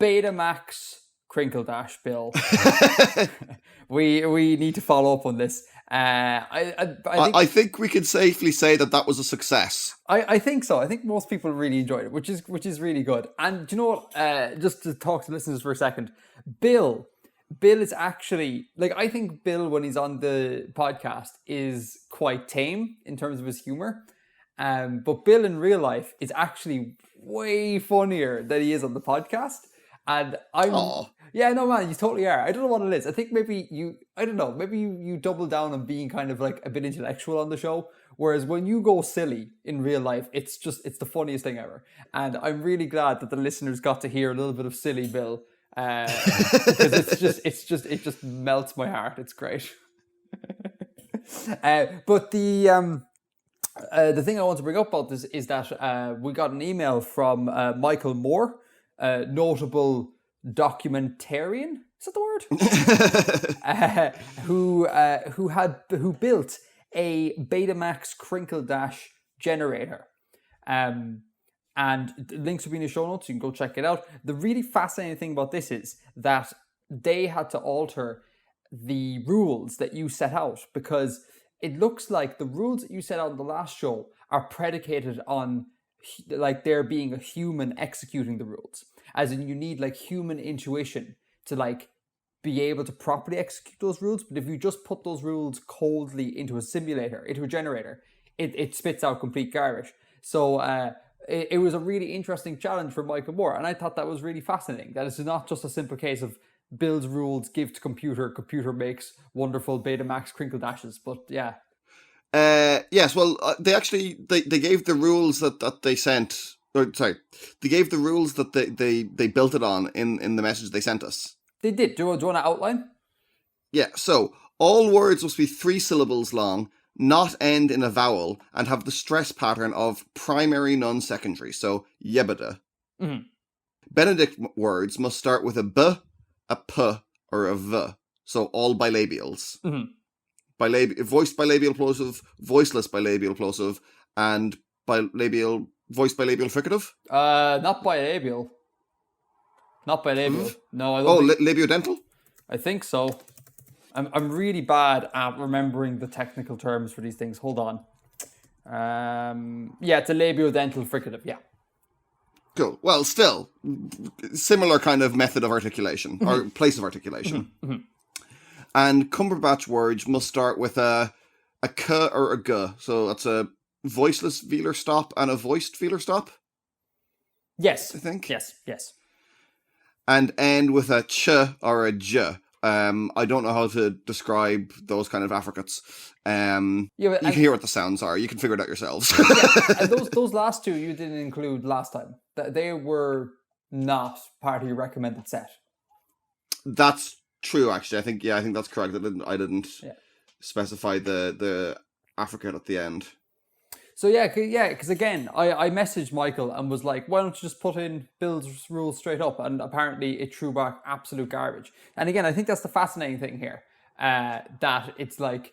Betamax crinkle dash Bill. we need to follow up on this. I think we can safely say that was a success. I think so. I think most people really enjoyed it, which is really good. And do you know what? Just to talk to listeners for a second, Bill is actually, like, I think Bill, when he's on the podcast, is quite tame in terms of his humor. But Bill in real life is actually way funnier than he is on the podcast. And yeah, no, man, you totally are. I don't know what it is. I think maybe you double down on being kind of like a bit intellectual on the show. Whereas when you go silly in real life, it's the funniest thing ever. And I'm really glad that the listeners got to hear a little bit of silly Bill. Because it just melts my heart. It's great. But the thing I want to bring up about this is that we got an email from Michael Moore, notable documentarian. Is that the word? Who built a Betamax crinkle dash generator. And the links will be in the show notes. You can go check it out. The really fascinating thing about this is that they had to alter the rules that you set out, because it looks like the rules that you set out in the last show are predicated on like there being a human executing the rules. As in, you need like human intuition to like be able to properly execute those rules. But if you just put those rules coldly into a simulator, into a generator, it spits out complete garbage. So it was a really interesting challenge for Michael Moore. And I thought that was really fascinating. That it's not just a simple case of build rules, give to computer makes wonderful Betamax crinkle dashes. But yeah. Yes, well, they gave the rules that they sent. They gave the rules that they built it on in the message they sent us. They did. Do you want to outline? Yeah, so all words must be 3 syllables long, not end in a vowel, and have the stress pattern of primary, non-secondary. So, yebada. Mm-hmm. Benedict words must start with a b, a p, or a v. So all bilabials. Mm-hmm. Voiced bilabial plosive, voiceless bilabial plosive, and voiced bilabial fricative? Not bilabial. Not bilabial. Mm-hmm. No, I don't think... labiodental? I think so. I'm really bad at remembering the technical terms for these things. Hold on. Yeah, it's a labiodental fricative, yeah. Cool. Well, still, similar kind of method of articulation, or place of articulation. Mm-hmm. And Cumberbatch words must start with a k or a g. So that's a voiceless velar stop and a voiced velar stop? Yes. I think. Yes. And end with a ch or a j. I don't know how to describe those kind of affricates. You can hear what the sounds are. You can figure it out yourselves. Yeah, and those last two you didn't include last time. They were not part of your recommended set. That's true, actually. I think that's correct. I didn't specify the affricate at the end. So yeah, because again, I messaged Michael and was like, why don't you just put in Bill's rules straight up? And apparently it threw back absolute garbage. And again, I think that's the fascinating thing here, that it's like,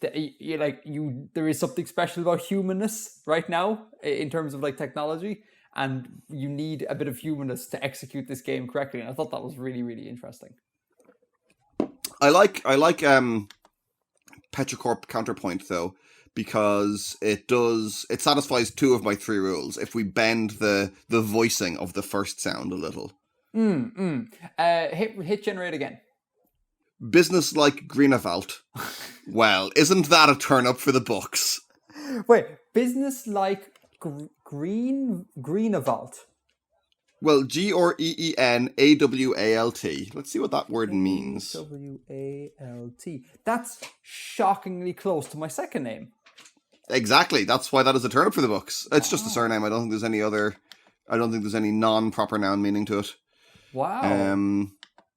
there is something special about humanness right now in terms of like technology, and you need a bit of humanness to execute this game correctly. And I thought that was really, really interesting. I like Petricorp Counterpoint though, because it satisfies 2 of my 3 rules if we bend the voicing of the first sound a little. Hit generate again. Business like Greenavalt. Well, isn't that a turn up for the books? Wait, business like Greenavalt. Well, Greenawalt. Let's see what that word means. Walt. That's shockingly close to my second name. Exactly. That's why that is a turn up for the books. It's just a surname. I don't think there's any any non-proper noun meaning to it. Wow.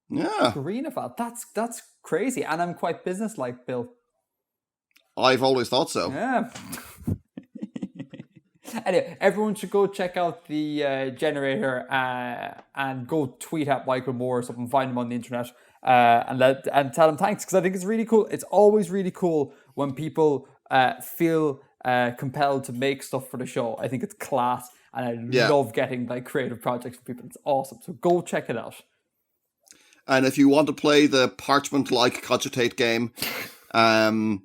Yeah. Greenavalt. That's crazy. And I'm quite business-like, Bill. I've always thought so. Yeah. Anyway, everyone should go check out the generator and go tweet at Michael Moore or something, find him on the internet and tell him thanks, because I think it's really cool. It's always really cool when people feel compelled to make stuff for the show. I think it's class. And I love getting like creative projects from people. It's awesome. So go check it out. And if you want to play the parchment-like cogitate game, and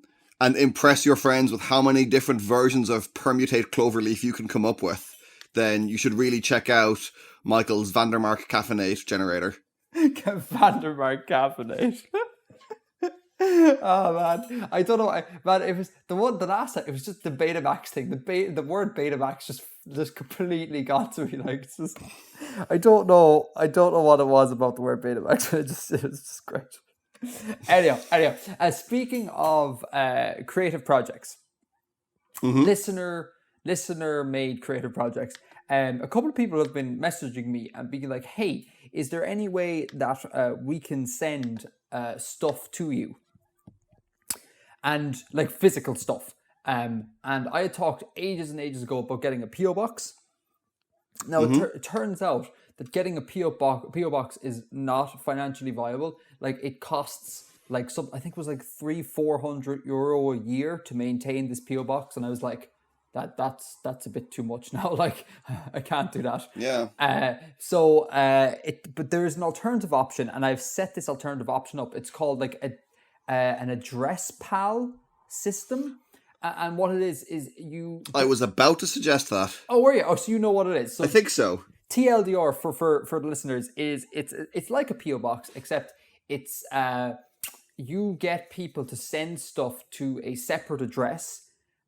impress your friends with how many different versions of permutate cloverleaf you can come up with, then you should really check out Michael's Vandermark caffeinate generator. Vandermark caffeinate. Oh man, I don't know, man. It was the last time. It was just the Betamax thing. The word Betamax just completely got to me. Like, it's just, I don't know what it was about the word Betamax. It was just great. Anyhow, speaking of creative projects, listener made creative projects. A couple of people have been messaging me and being like, "Hey, is there any way that we can send stuff to you?" And like physical stuff. And I had talked ages and ages ago about getting a PO box. Now it turns out that getting a PO box is not financially viable. Like, it costs like I think it was like €300-400 a year to maintain this PO box, and I was like, that's a bit too much now. Like, I can't do that. Yeah. But there is an alternative option, and I've set this alternative option up. It's called like an address pal system, and what it is you. I was about to suggest that. Oh, were you? Oh, so you know what it is? So I think so. TLDR for the listeners is it's like a PO box, except it's you get people to send stuff to a separate address,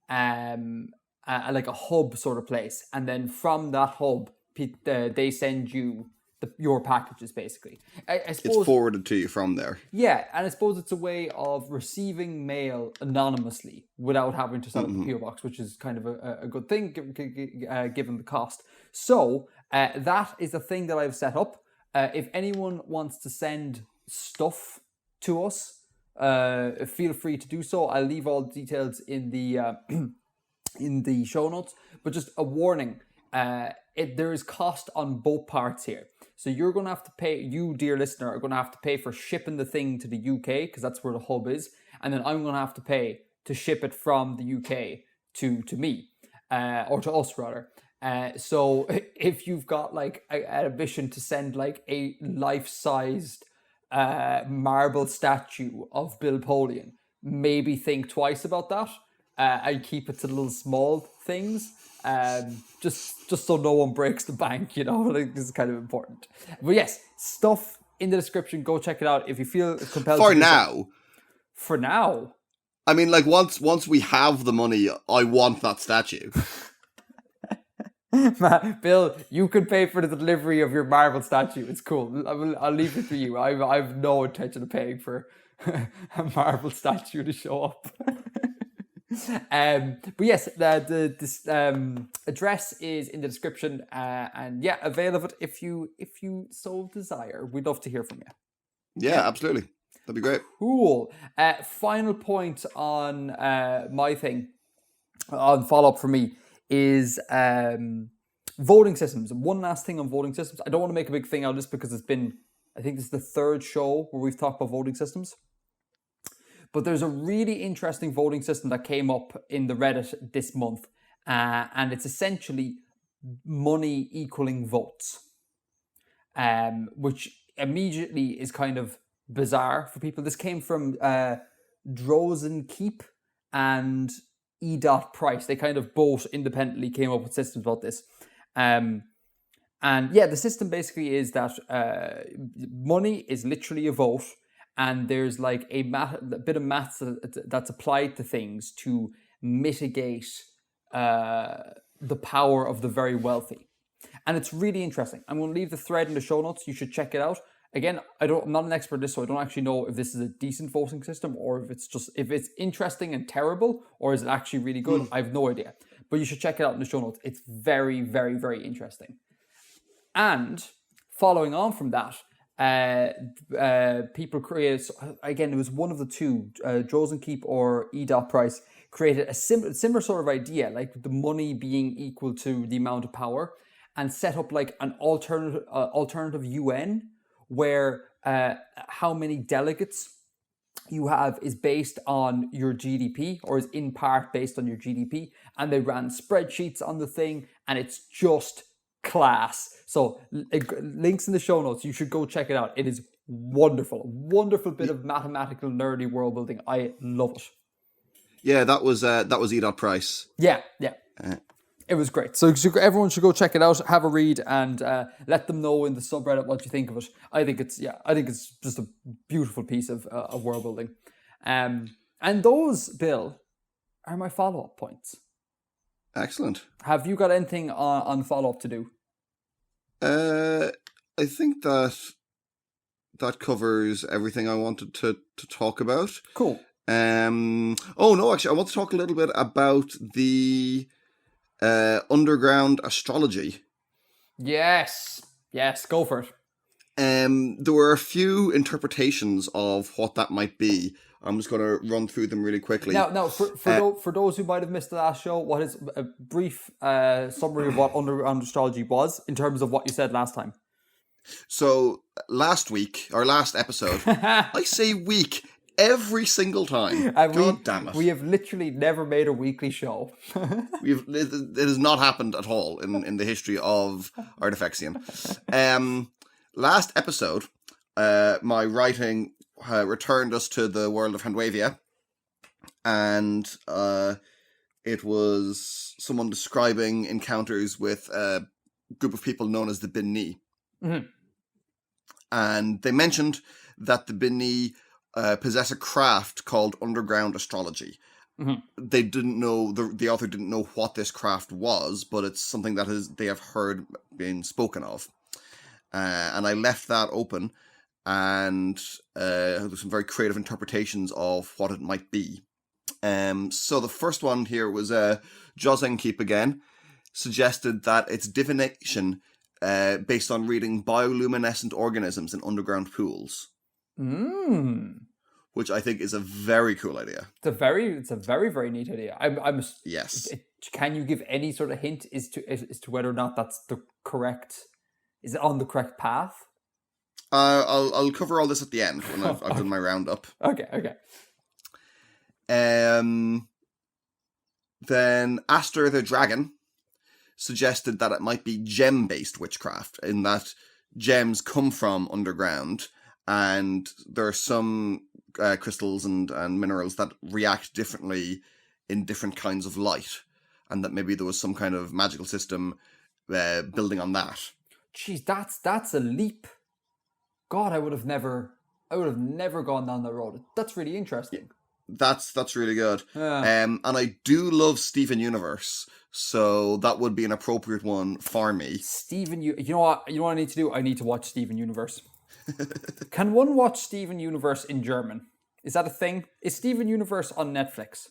like a hub sort of place, and then from that hub, they send you your packages, basically. I suppose it's forwarded to you from there. Yeah, and I suppose it's a way of receiving mail anonymously without having to set up a PO box, which is kind of a good thing given the cost. So that is the thing that I've set up. If anyone wants to send stuff to us, feel free to do so. I'll leave all the details in the in the show notes. But just a warning, there is cost on both parts here. So you're going to have to pay, you dear listener, are going to have to pay for shipping the thing to the UK, because that's where the hub is. And then I'm going to have to pay to ship it from the UK to me, or to us rather. So if you've got like an ambition to send like a life-sized marble statue of Bill Polian, maybe think twice about that. I keep it to little small things. Just so no one breaks the bank, you know. Like, this is kind of important. But yes, stuff in the description. Go check it out if you feel compelled. For now. I mean, like, once we have the money, I want that statue. Bill, you can pay for the delivery of your marble statue. It's cool. I'll leave it for you. I've no intention of paying for a marble statue to show up. But yes, this address is in the description, and yeah, avail of it if you so desire. We'd love to hear from you. Yeah, absolutely. That'd be great. Cool. Final point on my thing, on follow up for me, is voting systems. One last thing on voting systems. I don't want to make a big thing out of this because I think this is the third show where we've talked about voting systems. But there's a really interesting voting system that came up in the Reddit this month, and it's essentially money equaling votes, which immediately is kind of bizarre for people. This came from Drozenkeep and E.Price. They kind of both independently came up with systems about this. And yeah, the system basically is that money is literally a vote, and there's like a bit of maths that's applied to things to mitigate the power of the very wealthy. And it's really interesting. I'm going to leave the thread in the show notes. You should check it out. Again, I'm not an expert in this, so I don't actually know if this is a decent voting system or if it's interesting and terrible, or is it actually really good. I have no idea. But you should check it out in the show notes. It's very, very, very interesting. And following on from that, people created, again, it was one of the two, Drozenkeep or E.Price, created a similar sort of idea, like the money being equal to the amount of power, and set up like an alternative UN where how many delegates you have is based on your GDP, or is in part based on your GDP, and they ran spreadsheets on the thing, and it's just class. So links in the show notes. You should go check it out. It is wonderful. Wonderful bit of mathematical nerdy world building. I love it. Yeah, that was E. Price. Yeah. It was great. So everyone should go check it out, have a read, and let them know in the subreddit what you think of it. I think it's just a beautiful piece of world building. And those, Bill, are my follow-up points. Excellent. Have you got anything on follow-up to do? I think that covers everything I wanted to talk about. Cool. Oh no, actually, I want to talk a little bit about the underground astrology. Yes, go for it. There were a few interpretations of what that might be. I'm just going to run through them really quickly. Now, for those who might have missed the last show, what is a brief summary of what underground astrology was in terms of what you said last time? So last episode, I say week every single time. God damn it. We have literally never made a weekly show. It has not happened at all in the history of Artifexian. Last episode, my writing returned us to the world of Handwavia, and it was someone describing encounters with a group of people known as the Binni. Mm-hmm. And they mentioned that the Binni possess a craft called underground astrology. Mm-hmm. They didn't know, the author didn't know what this craft was, but it's something that they have heard being spoken of. And I left that open, and there's some very creative interpretations of what it might be. So the first one here was Joseng Keep again, suggested that it's divination based on reading bioluminescent organisms in underground pools. Which I think is a very cool idea. It's a very, very neat idea. Yes. Can you give any sort of hint as to whether or not that's the correct? Is it on the correct path? I'll cover all this at the end when I've done my roundup. Okay. Then Aster the Dragon suggested that it might be gem-based witchcraft, in that gems come from underground, and there are some crystals and minerals that react differently in different kinds of light, and that maybe there was some kind of magical system building on that. Jeez, that's a leap. God, I would have never gone down that road. That's really interesting. That's really good. Yeah. And I do love Steven Universe, so that would be an appropriate one for me. Steven, you know what I need to do? I need to watch Steven Universe. Can one watch Steven Universe in German? Is that a thing? Is Steven Universe on Netflix?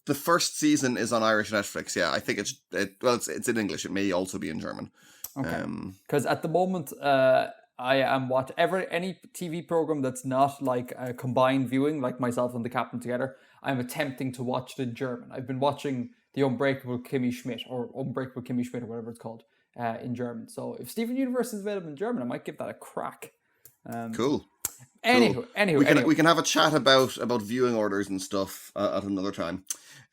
The first season is on Irish Netflix. Yeah, I think it's in English. It may also be in German. Okay. Because at the moment, I am watching any TV program that's not like a combined viewing, like myself and the captain together. I'm attempting to watch it in German. I've been watching The Unbreakable Kimmy Schmidt, or Unbreakable Kimmy Schmidt, or whatever it's called, in German. So if Steven Universe is available in German, I might give that a crack. Cool. Anywho, we can have a chat about viewing orders and stuff at another time.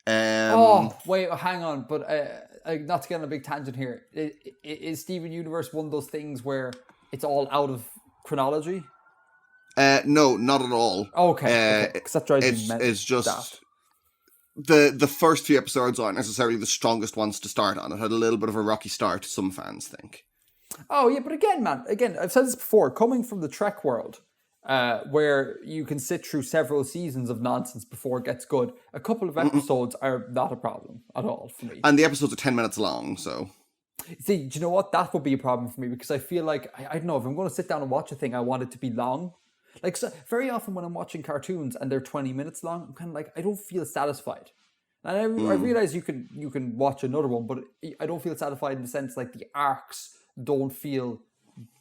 Wait, hang on, but not to get on a big tangent here. Is Steven Universe one of those things where it's all out of chronology? No, not at all. Okay. It's just the first few episodes aren't necessarily the strongest ones to start on. It had a little bit of a rocky start, some fans think. Oh yeah, but again, I've said this before. Coming from the Trek world, where you can sit through several seasons of nonsense before it gets good, a couple of episodes are not a problem at all for me. And the episodes are 10 minutes long, so... See, do you know what? That would be a problem for me, because I feel like, I don't know, if I'm going to sit down and watch a thing, I want it to be long. Like, so very often when I'm watching cartoons and they're 20 minutes long, I'm kind of like, I don't feel satisfied. And I realize you can watch another one, but I don't feel satisfied in the sense like the arcs don't feel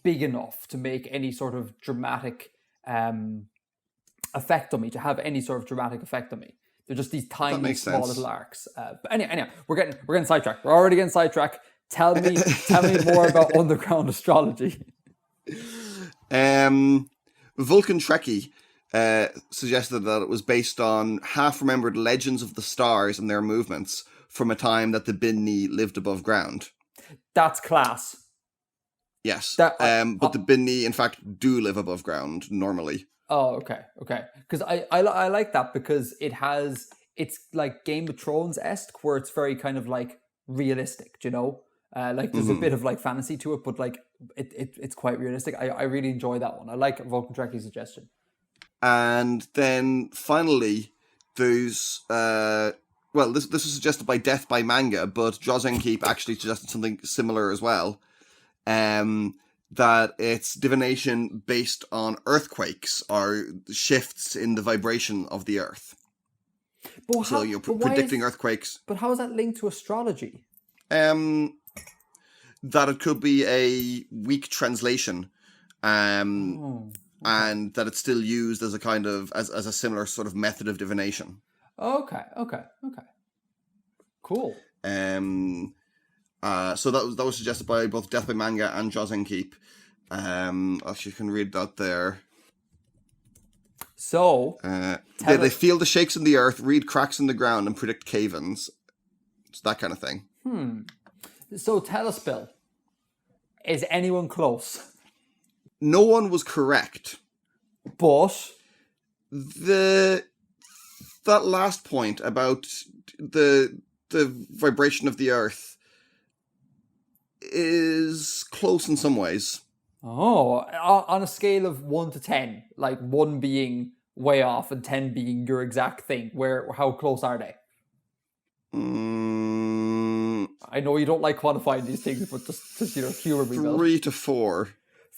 big enough to make any sort of dramatic effect on me, to have any sort of dramatic effect on me. They're just these tiny, small little arcs. But anyway, we're getting sidetracked. We're already getting sidetracked. Tell me more about underground astrology. Vulcan Trekkie suggested that it was based on half-remembered legends of the stars and their movements from a time that the Binni lived above ground. That's class. Yes. That But the Bini, in fact, do live above ground normally. Oh, okay. Because I like that because it's like Game of Thrones-esque, where it's very kind of like realistic, you know? Like there's a bit of like fantasy to it, but like it's quite realistic. I really enjoy that one. I like Vulcan Trekkie's suggestion. And then finally, there's this was suggested by Death by Manga, but Jozenkeep actually suggested something similar as well. That it's divination based on earthquakes or shifts in the vibration of the earth. So you're predicting earthquakes. But how is that linked to astrology? That it could be a weak translation, and that it's still used as a kind of as a similar sort of method of divination. Okay. Cool. So that was suggested by both Death by Manga and Jozenkeep. Actually, you can read that there. So they feel the shakes in the earth, read cracks in the ground, and predict cave-ins. It's that kind of thing. So tell us, Bill, is anyone close? No one was correct. But that last point about the vibration of the earth is close in some ways. Oh, on a scale of 1 to 10, like 1 being way off and 10 being your exact thing, how close are they? I know you don't like quantifying these things, but just humor me, Bill. 3 to 4.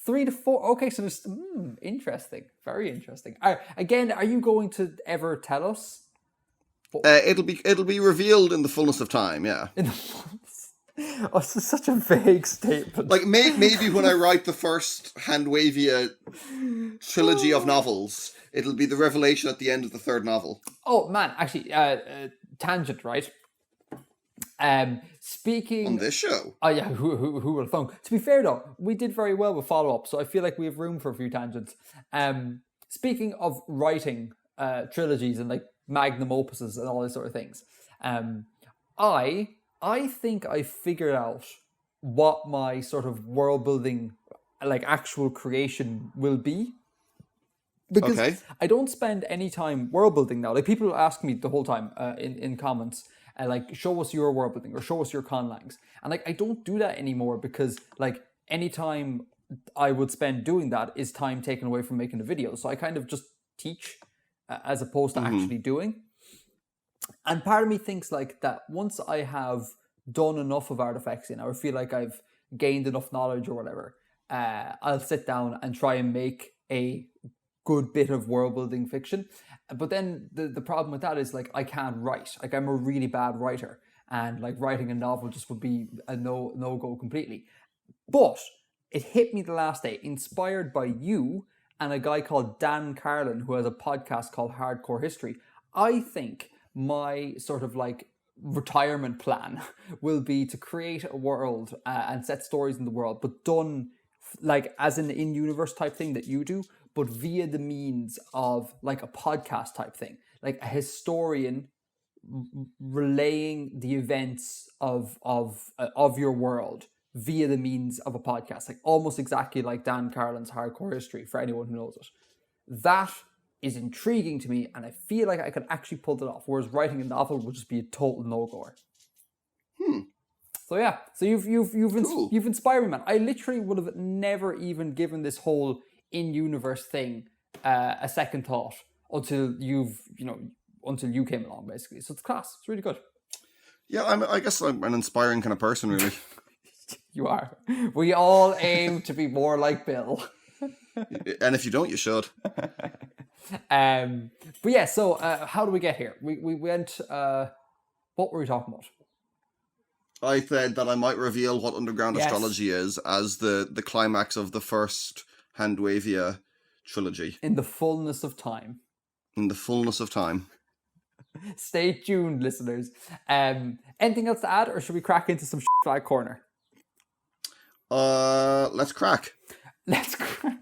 3 to 4. Okay, so there's interesting, very interesting. Again, are you going to ever tell us? It'll be revealed in the fullness of time. Yeah. In the fullness. Oh, this is such a vague statement. Like maybe when I write the first Handwavia trilogy of novels, it'll be the revelation at the end of the third novel. Oh man, actually, tangent, right? Speaking on this show. Oh yeah, who would have thunk? To be fair though, we did very well with follow-up, so I feel like we have room for a few tangents. Speaking of writing trilogies and like magnum opuses and all these sort of things, I think I figured out what my sort of world building, like actual creation, will be. Because I don't spend any time world building now. Like people ask me the whole time in comments, like show us your world building or show us your conlangs, and like I don't do that anymore because like any time I would spend doing that is time taken away from making the video. So I kind of just teach as opposed to actually doing. And part of me thinks like that once I have done enough of Artifexian, or feel like I've gained enough knowledge or whatever, I'll sit down and try and make a good bit of world building fiction. But then the problem with that is like I can't write. Like I'm a really bad writer, and like writing a novel just would be a no go completely. But it hit me the last day, inspired by you and a guy called Dan Carlin who has a podcast called Hardcore History. I think my sort of like retirement plan will be to create a world and set stories in the world, but done like as an in-universe type thing that you do, but via the means of like a podcast type thing, like a historian relaying the events of your world via the means of a podcast, like almost exactly like Dan Carlin's Hardcore History, for anyone who knows it. That is intriguing to me, and I feel like I could actually pull it off, whereas writing a novel would just be a total no-goer. So yeah, so you've inspired me, man. I literally would have never even given this whole in-universe thing a second thought until you came along, basically. So it's class. It's really good. Yeah, I guess I'm an inspiring kind of person, really. You are. We all aim to be more like Bill. And if you don't, you should. But yeah, so how do we get here? We went. What were we talking about? I said that I might reveal what underground astrology is as the climax of the first Handwavia trilogy. In the fullness of time. In the fullness of time. Stay tuned, listeners. Anything else to add, or should we crack into some flag corner? Let's crack. Let's crack.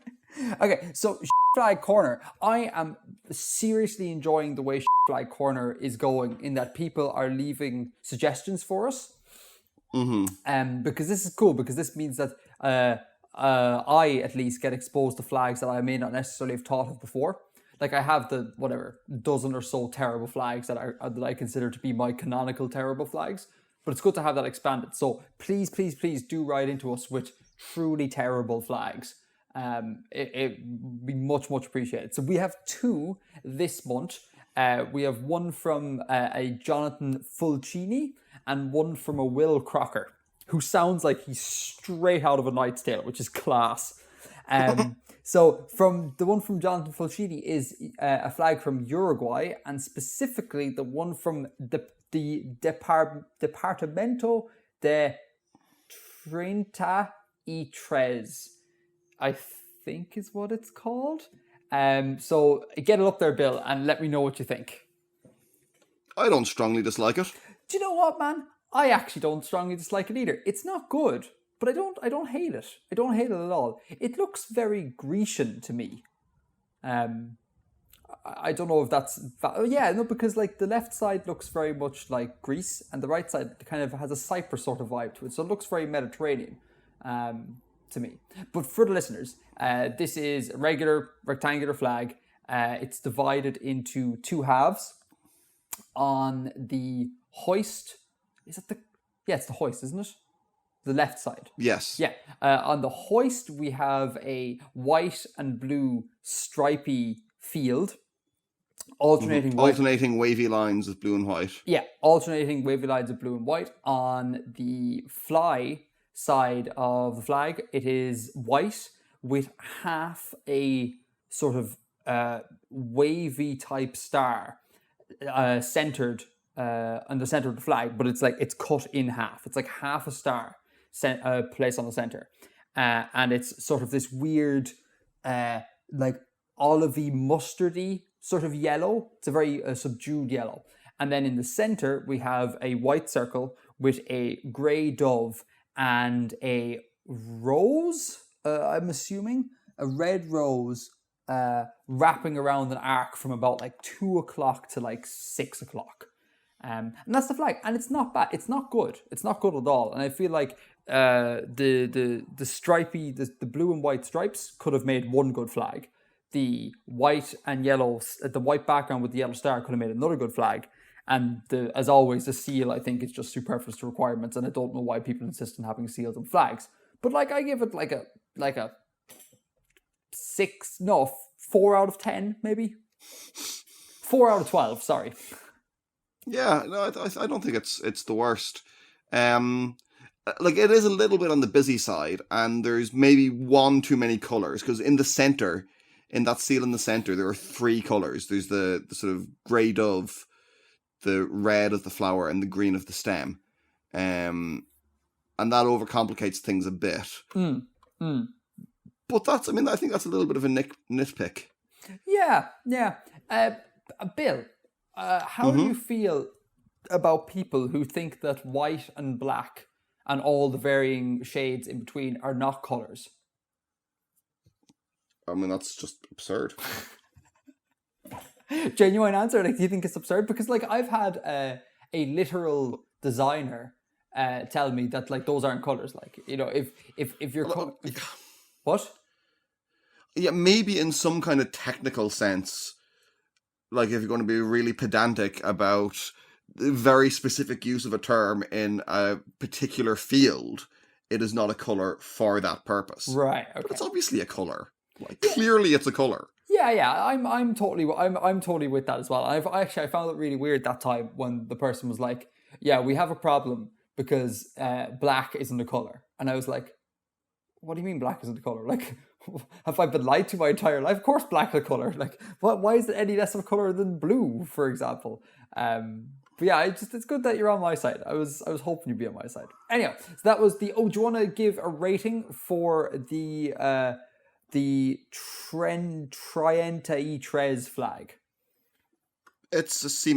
Okay, so Flag Corner. I am seriously enjoying the way Flag Corner is going, in that people are leaving suggestions for us. Because this is cool, because this means that I at least get exposed to flags that I may not necessarily have thought of before. Like I have the dozen or so terrible flags that I consider to be my canonical terrible flags. But it's good to have that expanded. So please do write into us with truly terrible flags. It would be much appreciated. So we have 2 this month. We have one from a Jonathan Fulcini and one from a Will Crocker, who sounds like he's straight out of A Knight's Tale, which is class. So from the one from Jonathan Fulcini is a flag from Uruguay, and specifically the one from the Departamento de 33, I think is what it's called. So get it up there, Bill, and let me know what you think. I don't strongly dislike it. Do you know what, man? I actually don't strongly dislike it either. It's not good, but I don't hate it. I don't hate it at all. It looks very Grecian to me. I don't know if that's... because like the left side looks very much like Greece, and the right side kind of has a Cyprus sort of vibe to it. So it looks very Mediterranean to me. But for the listeners, this is a regular rectangular flag. It's divided into 2 halves. On the hoist... Is it the... Yeah, it's the hoist, isn't it? The left side. Yes. Yeah. On the hoist, we have a white and blue stripy field. Alternating wavy lines of blue and white. Yeah, alternating wavy lines of blue and white. On the fly side of the flag, it is white with half a sort of wavy type star centered on the center of the flag, but it's cut in half. It's like half a star placed on the center, and it's sort of this weird, like olivey mustardy sort of yellow. It's a very subdued yellow. And then in the center, we have a white circle with a grey dove and a rose, I'm assuming, a red rose wrapping around an arc from about like 2 o'clock to like 6 o'clock. And that's the flag. And it's not bad. It's not good. It's not good at all. And I feel like the stripy, the blue and white stripes could have made one good flag. The white and yellow, the white background with the yellow star could have made another good flag. And as always, the seal, I think, is just superfluous to requirements. And I don't know why people insist on having seals and flags. But like, I give it like a 4 out of 10, maybe 4 out of 12. Sorry. Yeah, no, I don't think it's the worst. Like it is a little bit on the busy side, and there's maybe one too many colors, because in the center, in that seal in the center, there are 3 colors. There's the sort of grey dove, the red of the flower, and the green of the stem. And that overcomplicates things a bit. But I think that's a little bit of a nitpick. Yeah. Bill, how do you feel about people who think that white and black and all the varying shades in between are not colors? I mean, that's just absurd. Genuine answer. Like, do you think it's absurd? Because like I've had a literal designer tell me that like those aren't colors. Like, you know, if you're what? Yeah, maybe in some kind of technical sense, like if you're going to be really pedantic about the very specific use of a term in a particular field, it is not a color for that purpose. Right. Okay. But it's obviously a color. Like clearly, it's a color. Yeah. I'm totally with that as well. I found it really weird that time when the person was like, "Yeah, we have a problem because black isn't a color," and I was like, "What do you mean black isn't a color? Like, have I been lied to my entire life? Of course, black is a color. Like, why is it any less of a color than blue, for example?" But yeah, it's good that you're on my side. I was hoping you'd be on my side. Anyhow, so that was the. Oh, do you want to give a rating for the Trenta flag? It's a C-.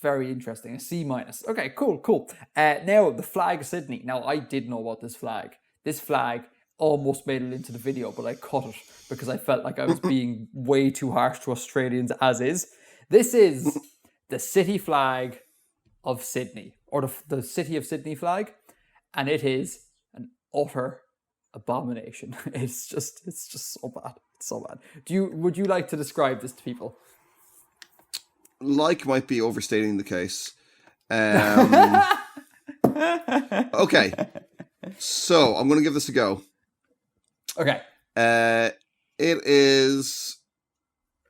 Very interesting. A C-. Okay, cool. Now the flag of Sydney. Now I did know about this flag. This flag almost made it into the video, but I cut it because I felt like I was being way too harsh to Australians as is. This is the city flag of Sydney. or the City of Sydney flag, and it is an utter abomination. It's just so bad. It's so bad. Would you like to describe this to people? Like might be overstating the case. Okay, so I'm going to give this a go. Okay. It is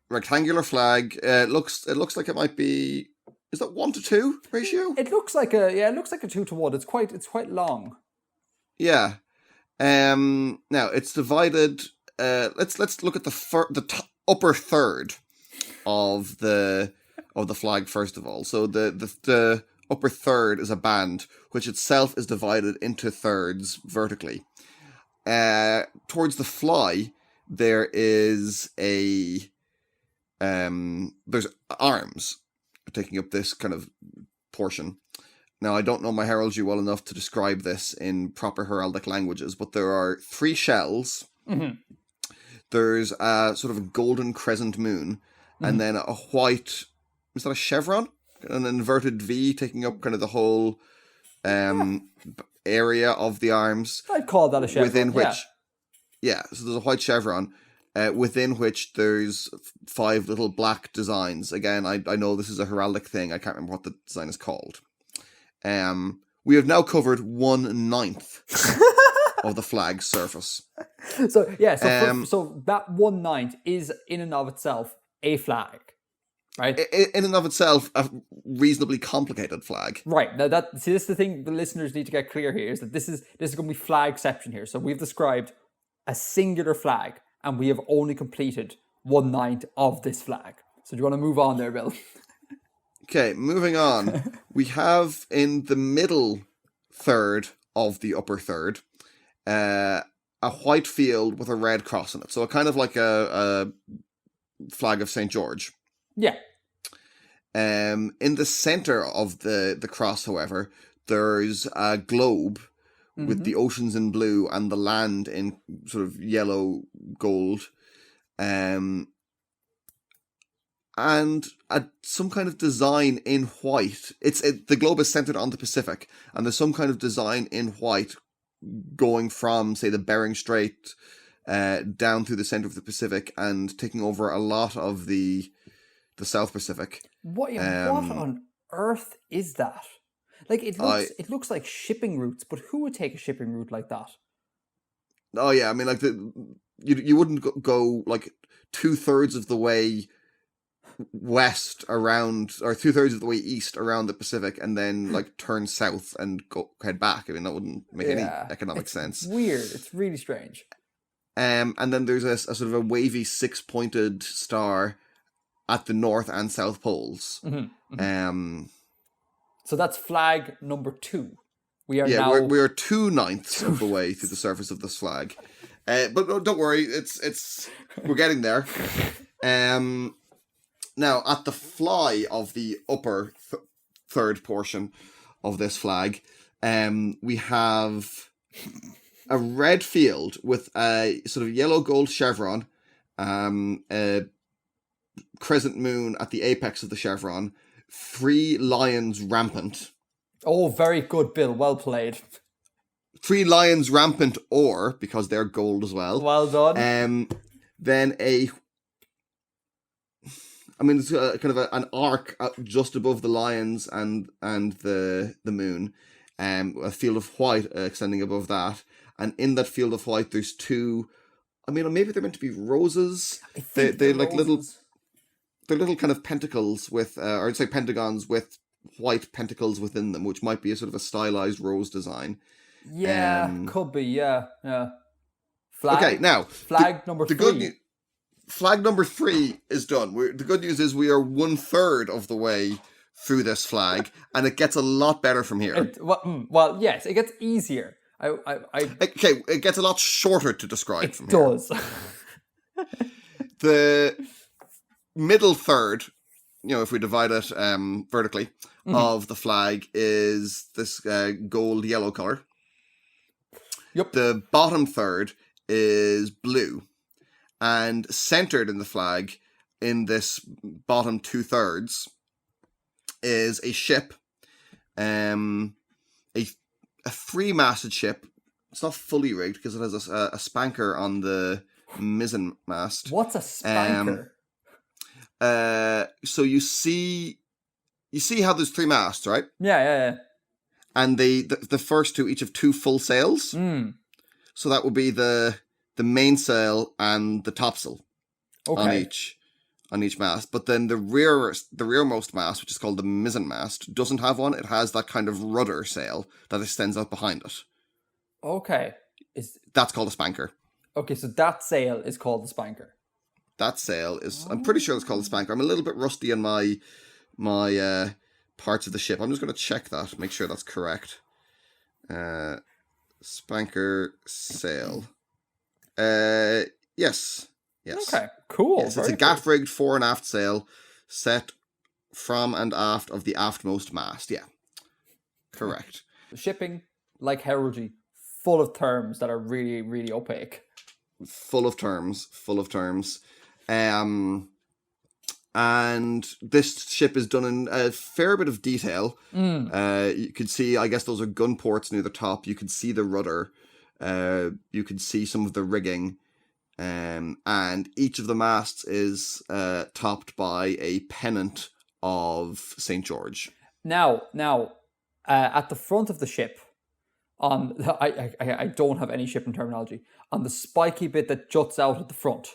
rectangular flag. It looks like it might be. Is that 1-2 ratio? It looks like a 2-to-1. It's quite long. Yeah. Now it's divided. Let's look at the upper third of the flag first of all. So the upper third is a band, which itself is divided into thirds vertically. Towards the fly, there is there's arms taking up this kind of portion. Now, I don't know my heraldry well enough to describe this in proper heraldic languages, but there are 3 shells. Mm-hmm. There's a sort of a golden crescent moon, and then a white, is that a chevron? An inverted V taking up kind of the whole area of the arms. I'd call that a chevron. Within which, so there's a white chevron, within which there's 5 little black designs. Again, I know this is a heraldic thing. I can't remember what the design is called. We have now covered 1/9 of the flag's surface. So that 1/9 is in and of itself a flag, right? In and of itself, a reasonably complicated flag. Right. Now this is the thing the listeners need to get clear here, is that this is going to be flagception here. So we've described a singular flag, and we have only completed 1/9 of this flag. So do you want to move on there, Bill? Okay, moving on. We have in the middle third of the upper third, a white field with a red cross on it. So kind of like a flag of St. George. Yeah. In the center of the cross, however, there's a globe with the oceans in blue and the land in sort of yellow gold. And some kind of design in white. The globe is centered on the Pacific, and there's some kind of design in white going from, say, the Bering Strait down through the center of the Pacific and taking over a lot of the South Pacific. What on earth is that? Like it looks like shipping routes, but who would take a shipping route like that? Oh yeah, I mean, like you wouldn't go like 2/3 of the way west around, or 2/3 of the way east around the Pacific, and then like turn south and head back. I mean, that wouldn't make any economic sense. Weird. It's really strange. And then there's a sort of a wavy 6-pointed star at the north and south poles. So that's flag number 2. We are 2/9 of the way through the surface of this flag. But don't worry, we're getting there. Now, at the fly of the upper third portion of this flag, we have a red field with a sort of yellow gold chevron, a crescent moon at the apex of the chevron, 3 lions rampant. Oh, very good, Bill. Well played. 3 lions rampant ore, because they're gold as well. Well done. Then it's kind of an arc just above the lions and the moon, a field of white extending above that, and in that field of white there's 2. I mean, maybe they're meant to be roses. They're like roses. They're little kind of pentacles with, or I'd say pentagons with white pentacles within them, which might be a sort of a stylized rose design. Yeah, could be. Yeah. Flag. Okay, now flag number 3. Flag number 3 is done. The good news is we are 1/3 of the way through this flag, and it gets a lot better from here. Well, yes, it gets easier. Okay, it gets a lot shorter to describe from here. It does. The middle third, if we divide it vertically, of the flag is this gold yellow color. Yep. The bottom third is blue. And centered in the flag, in this bottom 2/3, is a ship a 3-masted ship. It's not fully rigged because it has a spanker on the mizzen mast. What's a spanker? So you see how there's 3 masts, right? Yeah. And the first two each have 2 full sails. Mm. So that would be the mainsail and the topsail on each mast. But then the rearmost mast, which is called the mizzen mast, doesn't have one. It has that kind of rudder sail that extends out behind it. Okay. That's called a spanker. Okay, so that sail is called the spanker. That sail is, I'm pretty sure it's called a spanker. I'm a little bit rusty on my parts of the ship. I'm just going to check that, make sure that's correct. Spanker sail. Yes. Okay, cool. Yes, it's a gaff-rigged fore and aft sail set from and aft of the aftmost mast. Yeah, correct. Shipping, like heraldry, full of terms that are really, really opaque. Full of terms. And this ship is done in a fair bit of detail. You could see, I guess those are gun ports near the top. You could see the rudder. You could see some of the rigging. And each of the masts is topped by a pennant of St. George. Now, at the front of the ship, I don't have any shipping terminology, on the spiky bit that juts out at the front,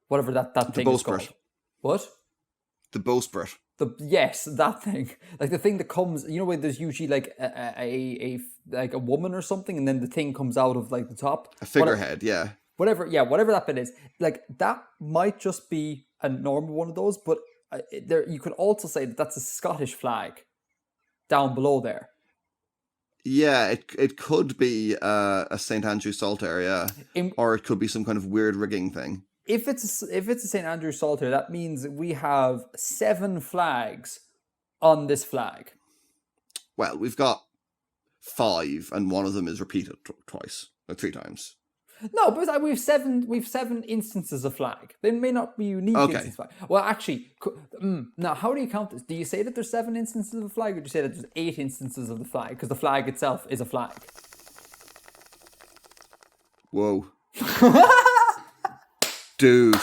whatever that thing is called. What? The bowsprit. Yes, that thing. Like the thing that comes, you know, where there's usually like a woman or something, and then the thing comes out of like the top. A figurehead, yeah. Whatever that bit is. Like that might just be a normal one of those, but you could also say that that's a Scottish flag down below there. Yeah, it could be a St. Andrew Saltaire, yeah. Or it could be some kind of weird rigging thing. If it's a St. Andrew Saltaire, that means we have 7 flags on this flag. Well, we've got 5, and one of them is repeated twice or 3 times. No, but we've 7 instances of flag. They may not be unique instances of flag. Well, actually, now how do you count this? Do you say that there's 7 instances of the flag, or do you say that there's 8 instances of the flag? Because the flag itself is a flag. Whoa. Dude.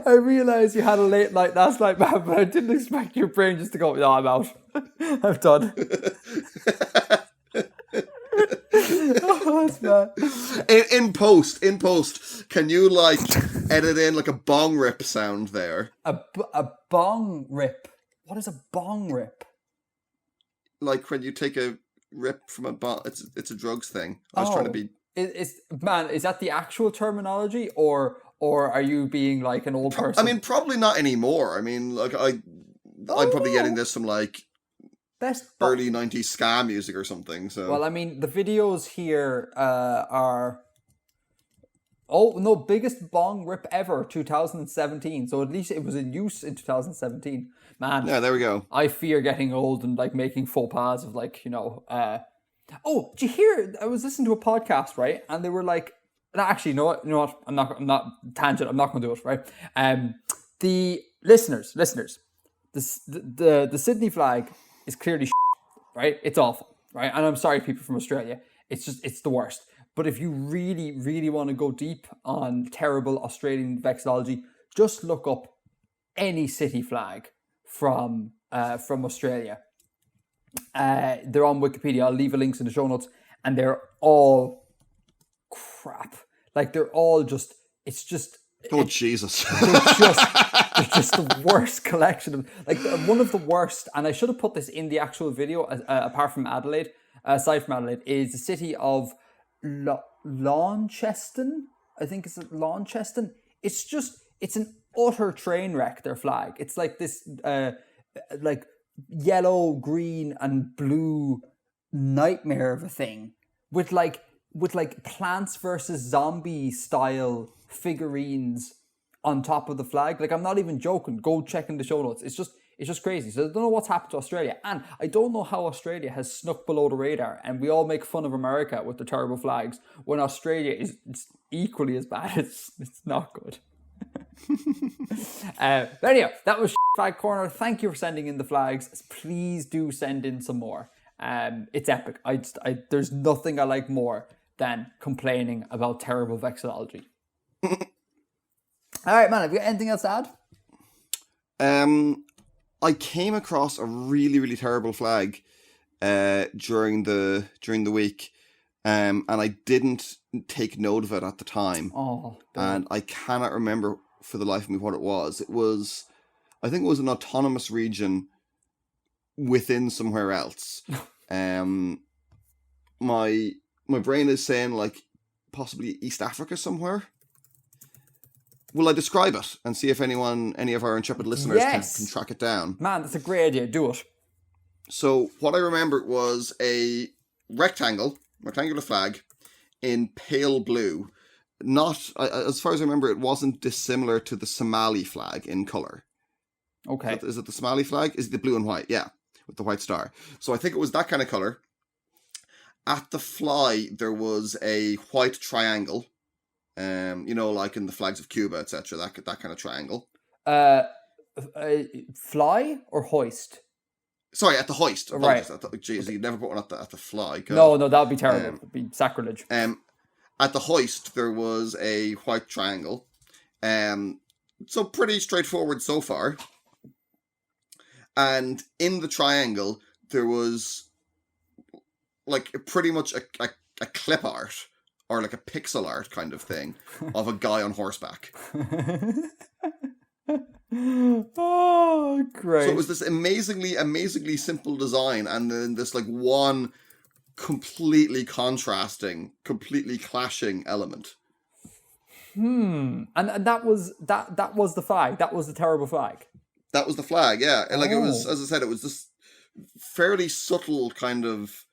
I realised you had a late night last night, man, but I didn't expect your brain just to go, no, I'm out. I'm done. Oh, that's bad. In post, can you like edit in like a bong rip sound there? A bong rip? What is a bong rip? Like when you take a rip from a bong, it's a drugs thing. I was trying to be... Is that the actual terminology, or are you being like an old person? I mean, probably not anymore. I mean, like I'm probably getting this from like early 90s ska music or something. So well, I mean, the videos here are biggest bong rip ever 2017. So at least it was in use in 2017. Man, yeah, there we go. I fear getting old and like making faux pas of like, you know. Oh, did you hear? I was listening to a podcast, right? And they were like, actually, you know what? I'm not tangent. I'm not going to do it, right? The listeners, the Sydney flag is clearly right? It's awful, right? And I'm sorry, people from Australia. It's the worst. But if you really, really want to go deep on terrible Australian vexillology, just look up any city flag from Australia. They're on Wikipedia. I'll leave a links in the show notes, and they're all crap. Like they're all just. It's just. Jesus! They're just the worst collection of one of the worst. And I should have put this in the actual video. Aside from Adelaide, is the city of Launceston. I think it's Launceston. It's an utter train wreck. Their flag. It's like this. Like yellow, green, and blue nightmare of a thing with Plants vs. Zombie style figurines on top of the flag. Like, I'm not even joking. Go check in the show notes. It's just crazy. So I don't know what's happened to Australia. And I don't know how Australia has snuck below the radar. And we all make fun of America with their terrible flags when Australia is equally as bad. It's not good. But anyhow, that was Flag Corner. Thank you for sending in the flags. Please do send in some more. It's epic. There's nothing I like more than complaining about terrible vexillology. All right, man. Have you got anything else to add? I came across a really, really terrible flag during the week, and I didn't take note of it at the time. Oh, and I cannot remember for the life of me what it was. I think it was an autonomous region within somewhere else. My brain is saying like possibly East Africa somewhere. Will I describe it and see if any of our intrepid listeners can track it down? Man, that's a great idea. Do it. So what I remember was a rectangular flag in pale blue. Not, as far as I remember, it wasn't dissimilar to the Somali flag in colour. Okay. Is it the Somali flag? Is it the blue and white? Yeah, with the white star. So I think it was that kind of colour. At the fly, there was a white triangle. Like in the flags of Cuba, etc. That kind of triangle. Fly or hoist? Sorry, at the hoist. Right. Jeez, you'd never put one at the fly. God. No, that would be terrible. It'd be sacrilege. At the hoist, there was a white triangle. So pretty straightforward so far. And in the triangle, there was like pretty much a clip art or like a pixel art kind of thing of a guy on horseback. Oh, great. So it was this amazingly simple design, and then this like one completely contrasting, completely clashing element. And that was the flag. That was the terrible flag. That was the flag, yeah. And like it was, as I said, it was this fairly subtle kind of,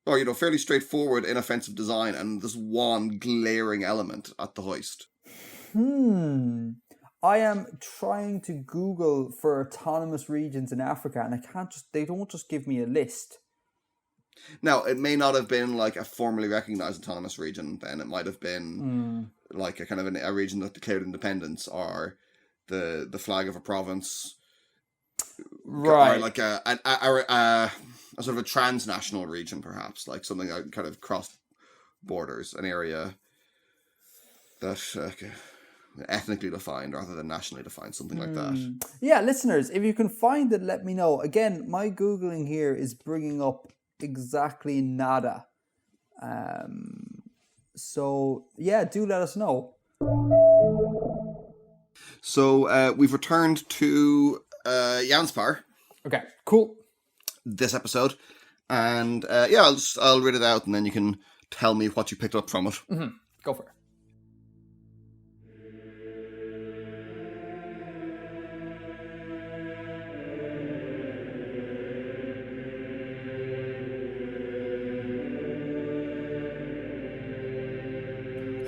or fairly straightforward, inoffensive design, and this one glaring element at the hoist. I am trying to Google for autonomous regions in Africa, and they don't just give me a list. Now, it may not have been like a formally recognized autonomous region then. It might have been like a kind of a region that declared independence, or the flag of a province. Right. Or like a sort of a transnational region, perhaps, like something that kind of crossed borders, an area that ethnically defined rather than nationally defined, something like that. Yeah, listeners, if you can find it, let me know. Again, my Googling here is bringing up exactly nada. So, yeah, do let us know. So, we've returned to Janspar. Okay, cool. This episode. And, I'll read it out and then you can tell me what you picked up from it. Mm-hmm. Go for it.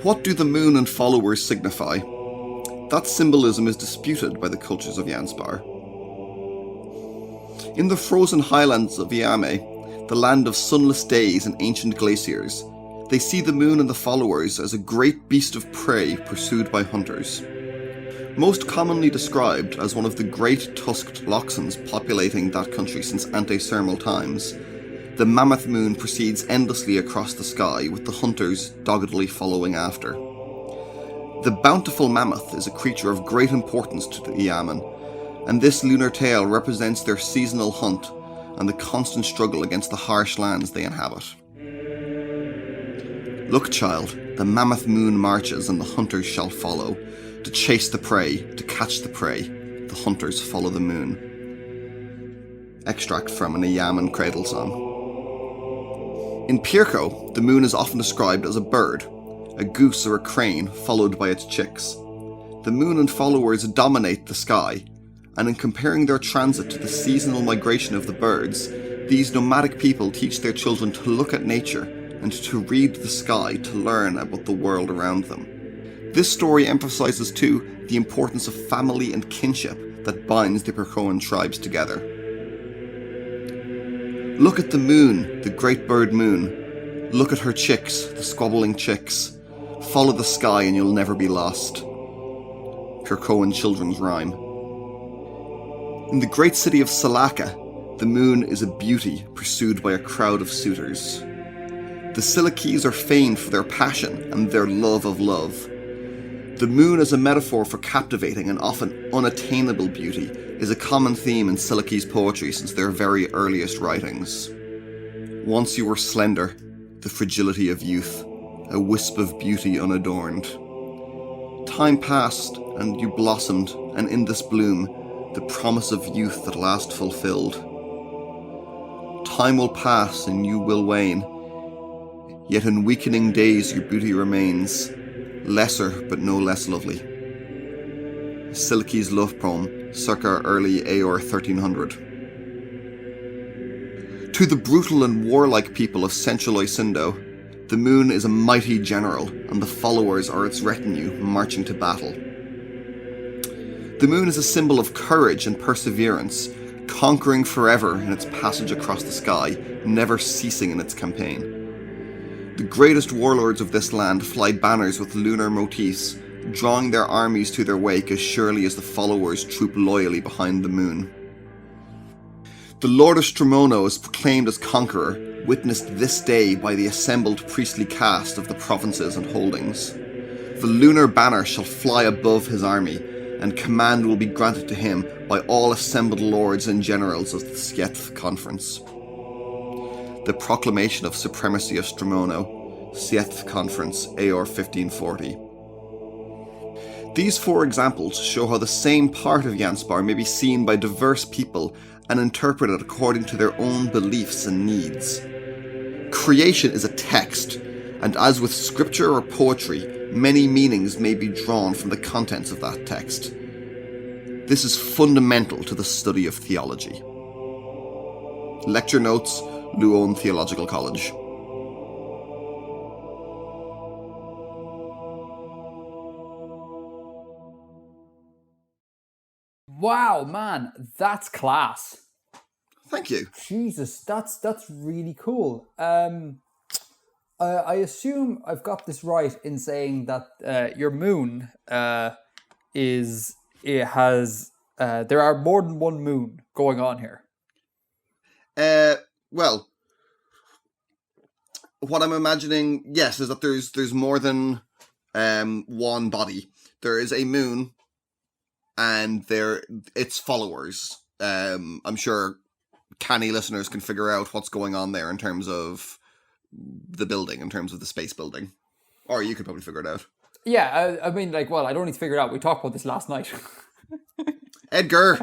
What do the moon and followers signify? That symbolism is disputed by the cultures of Janspar. In the frozen highlands of Iame, the land of sunless days and ancient glaciers, they see the moon and the followers as a great beast of prey pursued by hunters. Most commonly described as one of the great tusked loxons populating that country since ante-thermal times, the mammoth moon proceeds endlessly across the sky with the hunters doggedly following after. The bountiful mammoth is a creature of great importance to the Iaman, and this lunar tale represents their seasonal hunt and the constant struggle against the harsh lands they inhabit. Look, child, the mammoth moon marches and the hunters shall follow. To chase the prey, to catch the prey, the hunters follow the moon. Extract from an Iaman cradle song. In Pirco, the moon is often described as a bird, a goose or a crane followed by its chicks. The moon and followers dominate the sky, and in comparing their transit to the seasonal migration of the birds, these nomadic people teach their children to look at nature and to read the sky to learn about the world around them. This story emphasizes too the importance of family and kinship that binds the Percoan tribes together. Look at the moon, the great bird moon. Look at her chicks, the squabbling chicks. Follow the sky and you'll never be lost. Percoan children's rhyme. In the great city of Salaka, the moon is a beauty pursued by a crowd of suitors. The Silakese are famed for their passion and their love of love. The moon as a metaphor for captivating and often unattainable beauty is a common theme in Silakese poetry since their very earliest writings. Once you were slender, the fragility of youth, a wisp of beauty unadorned. Time passed, and you blossomed, and in this bloom, the promise of youth at last fulfilled. Time will pass, and you will wane, yet in weakening days your beauty remains, lesser but no less lovely. A Silakese love poem, circa early AR 1300. To the brutal and warlike people of Central Osindo, the moon is a mighty general, and the followers are its retinue marching to battle. The moon is a symbol of courage and perseverance, conquering forever in its passage across the sky, never ceasing in its campaign. The greatest warlords of this land fly banners with lunar motifs, drawing their armies to their wake as surely as the followers troop loyally behind the moon. The Lord of Stramono is proclaimed as conqueror, witnessed this day by the assembled priestly caste of the provinces and holdings. The lunar banner shall fly above his army, and command will be granted to him by all assembled lords and generals of the Siethth Conference. The proclamation of supremacy of Stramono, Siethth Conference, AR 1540. These four examples show how the same part of Janspar may be seen by diverse people and interpreted according to their own beliefs and needs. Creation is a text, and as with scripture or poetry, many meanings may be drawn from the contents of that text. This is fundamental to the study of theology. Lecture notes, Luon Theological College. Wow, man, that's class. Thank you. Jesus, that's really cool. I assume I've got this right in saying that your moon there are more than one moon going on here. Well, what I'm imagining, yes, is that there's more than one body. There is a moon, and its followers. I'm sure canny listeners can figure out what's going on there in terms of the building, in terms of the space building. Or you could probably figure it out. Yeah, I mean, I don't need to figure it out. We talked about this last night. Edgar!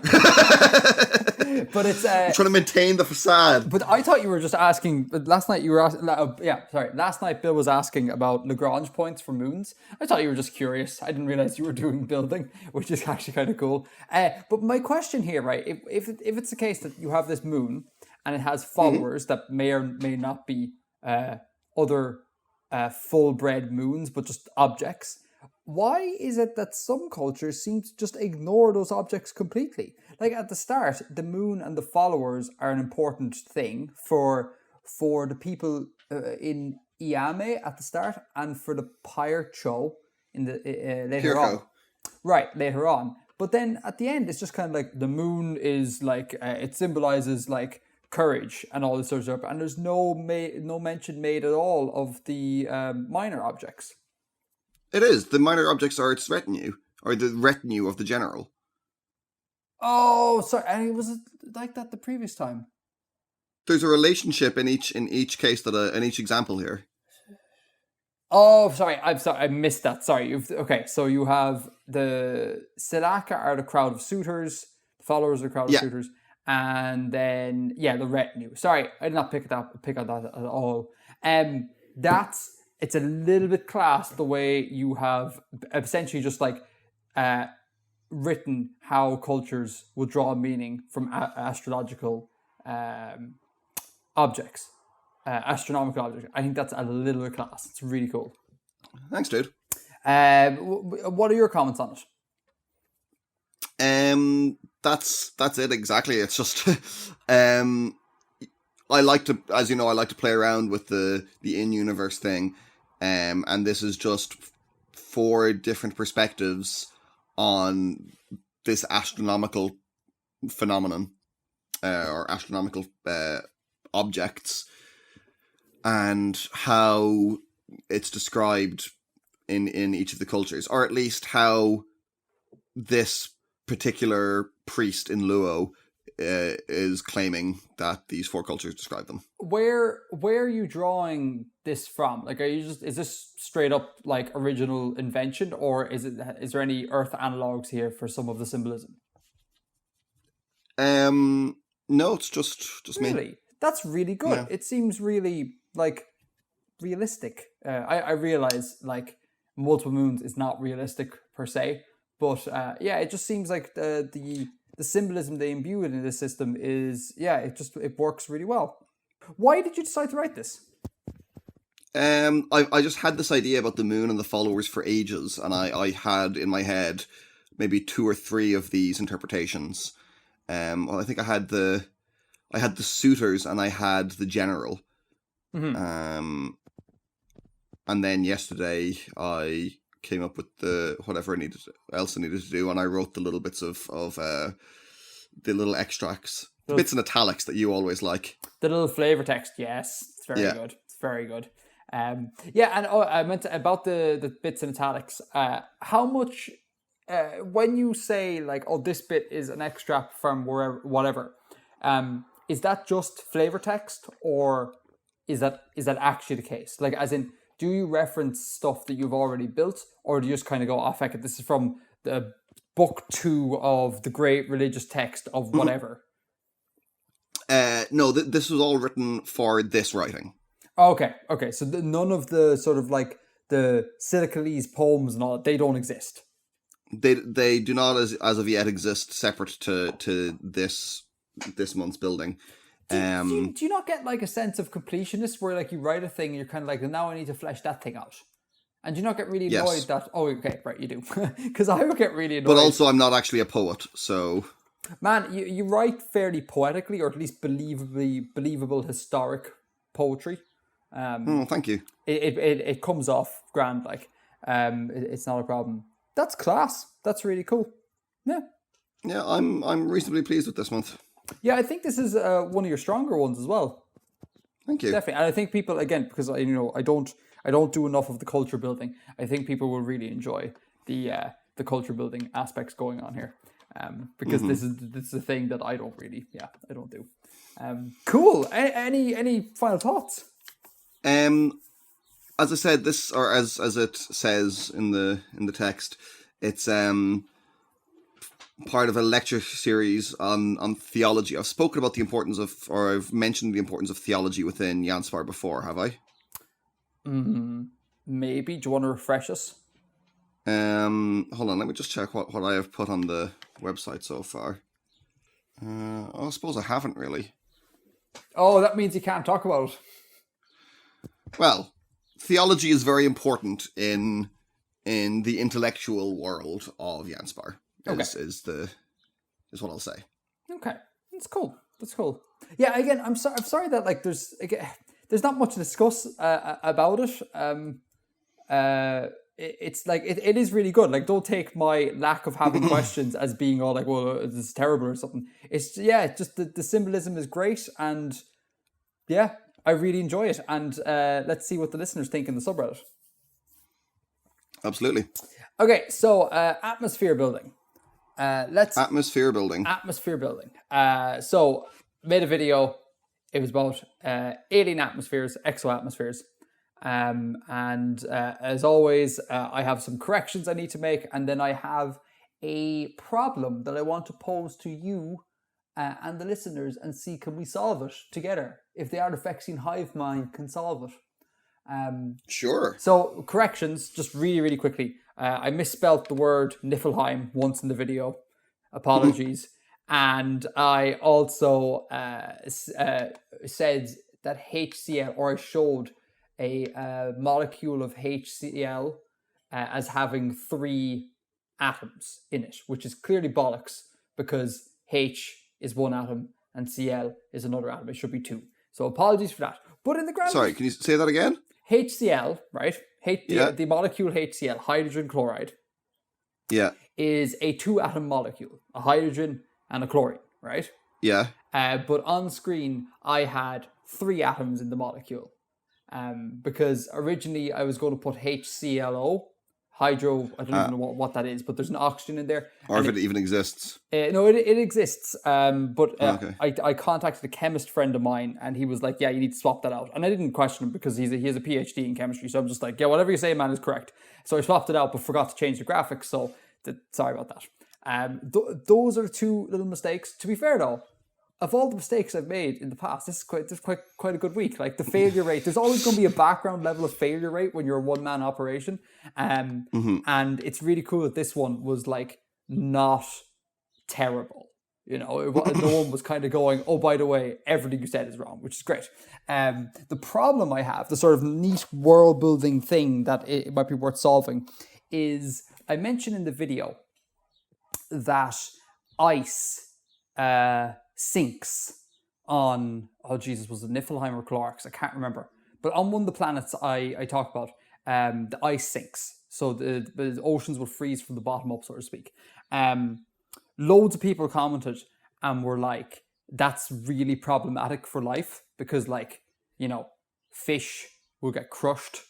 But it's... I'm trying to maintain the facade. But I thought you were just asking... Last night you were asking... Last night Bill was asking about Lagrange points for moons. I thought you were just curious. I didn't realize you were doing building, which is actually kind of cool. But my question here, right, if it's the case that you have this moon and it has followers that may or may not be other full-bred moons, but just objects, why is it that some cultures seem to just ignore those objects completely? Like at the start, the moon and the followers are an important thing for the people in Iame at the start, and for the Pyre Cho in the later on. Right, later on. But then at the end, it's just kind of like the moon is like it symbolizes like courage and all this sort of stuff, and there's no mention made at all of the minor objects. It is. The minor objects are its retinue, or the retinue of the general. Oh, sorry. And it was like that the previous time. There's a relationship in each case in each example here. Oh, sorry. I'm sorry. I missed that. Sorry. Okay, so you have the Silaka are the crowd of suitors, the followers are the crowd of suitors, and then the retinue. Sorry, I did not pick on that at all. It's a little bit class the way you have essentially just like written how cultures will draw meaning from astrological objects, astronomical objects. I think that's a little bit class. It's really cool. Thanks, dude. What are your comments on That's it exactly. It's just I like to, as you know, I like to play around with the in-universe thing, and this is just 4 different perspectives on this astronomical phenomenon or astronomical objects, and how it's described in each of the cultures, or at least how this particular priest in Luo is claiming that these 4 cultures describe them. Where are you drawing this from? Like, is this straight up like original invention, or is there any Earth analogs here for some of the symbolism? No, it's just really? me. That's really good. Yeah. It seems really like realistic. I realize like multiple moons is not realistic per se, but yeah, it just seems like the symbolism they imbue in this system is, yeah, it works really well. Why did you decide to write this? I just had this idea about the moon and the followers for ages, and I had in my head maybe 2 or 3 of these interpretations. Well, I think I had the suitors and I had the general. Mm-hmm. And then yesterday I came up with whatever else I needed to do, and I wrote the little bits of the little extracts, the bits in italics that you always like. The little flavor text, yes, it's very good. It's very good. Yeah, and I meant about the bits in italics. How much when you say like, oh, this bit is an extract from wherever, whatever, is that just flavor text, or is that actually the case? Like, as in, do you reference stuff that you've already built, or do you just kind of go, oh, heck it, this is from the book 2 of the great religious text of whatever? No, this was all written for this writing. Okay. So none of the sort of like the Silicalese poems and all, they don't exist. They do not as of yet exist separate to this month's building. Do you not get like a sense of completionist where like you write a thing and you're kind of like, now I need to flesh that thing out? And do you not get really annoyed that, oh, okay, right, you do. Because I would get really annoyed. But also I'm not actually a poet, so... Man, you write fairly poetically, or at least believable historic poetry. Thank you. It comes off grand, like. It's not a problem. That's class. That's really cool. Yeah. Yeah, I'm reasonably pleased with this month. Yeah, I think this is one of your stronger ones as well. Thank you. Definitely, and I think people, again, because I don't do enough of the culture building, I think people will really enjoy the culture building aspects going on here, because this is the thing that I don't do. Cool. Any final thoughts? As I said, this, or as it says in the text, it's part of a lecture series on theology. I've spoken about the importance of, or I've mentioned the importance of theology within Janspar before, have I? Maybe. Do you want to refresh us? Hold on, let me just check what I have put on the website so far. I suppose I haven't really. Oh, that means you can't talk about it. Well, theology is very important in the intellectual world of Janspar. Is what I'll say. Okay, that's cool. Yeah, again, I'm sorry that like there's not much to discuss about it. It's like it is really good. Like, don't take my lack of having questions as being all like, well, this is terrible or something. It's just the symbolism is great, and yeah, I really enjoy it. And let's see what the listeners think in the subreddit. Absolutely. Okay, so atmosphere building. Atmosphere building. So made a video. It was about alien atmospheres, exoatmospheres. And as always, I have some corrections I need to make, and then I have a problem that I want to pose to you and the listeners, and see, can we solve it together? If the Artifexian hive mind can solve it. Sure. So corrections, just really, really quickly. I misspelled the word Niflheim once in the video. Apologies. And I also said that HCl, or I showed a molecule of HCl as having 3 atoms in it, which is clearly bollocks because H is one atom and Cl is another atom. It should be two. So apologies for that. But in the ground... Sorry, can you say that again? HCl, right? The molecule HCl, hydrogen chloride, is a two-atom molecule, a hydrogen and a chlorine, right? Yeah. But on screen, I had 3 atoms in the molecule. Because originally I was going to put HClO, hydro, I don't even know what that is, but there's an oxygen in there. Or if it even exists. No, it exists. But okay. I contacted a chemist friend of mine, and he was like, yeah, you need to swap that out. And I didn't question him because he has a PhD in chemistry, so I'm just like, yeah, whatever you say, man, is correct. So I swapped it out, but forgot to change the graphics, so sorry about that. Those are 2 little mistakes. To be fair, though, of all the mistakes I've made in the past, this is quite a good week. Like the failure rate, there's always going to be a background level of failure rate when you're a one-man operation. And it's really cool that this one was like not terrible. You know, no one was kind of going, oh, by the way, everything you said is wrong, which is great. The problem I have, the sort of neat world-building thing that it might be worth solving, is I mentioned in the video that ice sinks on, was it Niflheim or Clorx? I can't remember. But on one of the planets I talk about, the ice sinks. So the oceans will freeze from the bottom up, so to speak. Loads of people commented and were like, that's really problematic for life because, like, you know, fish will get crushed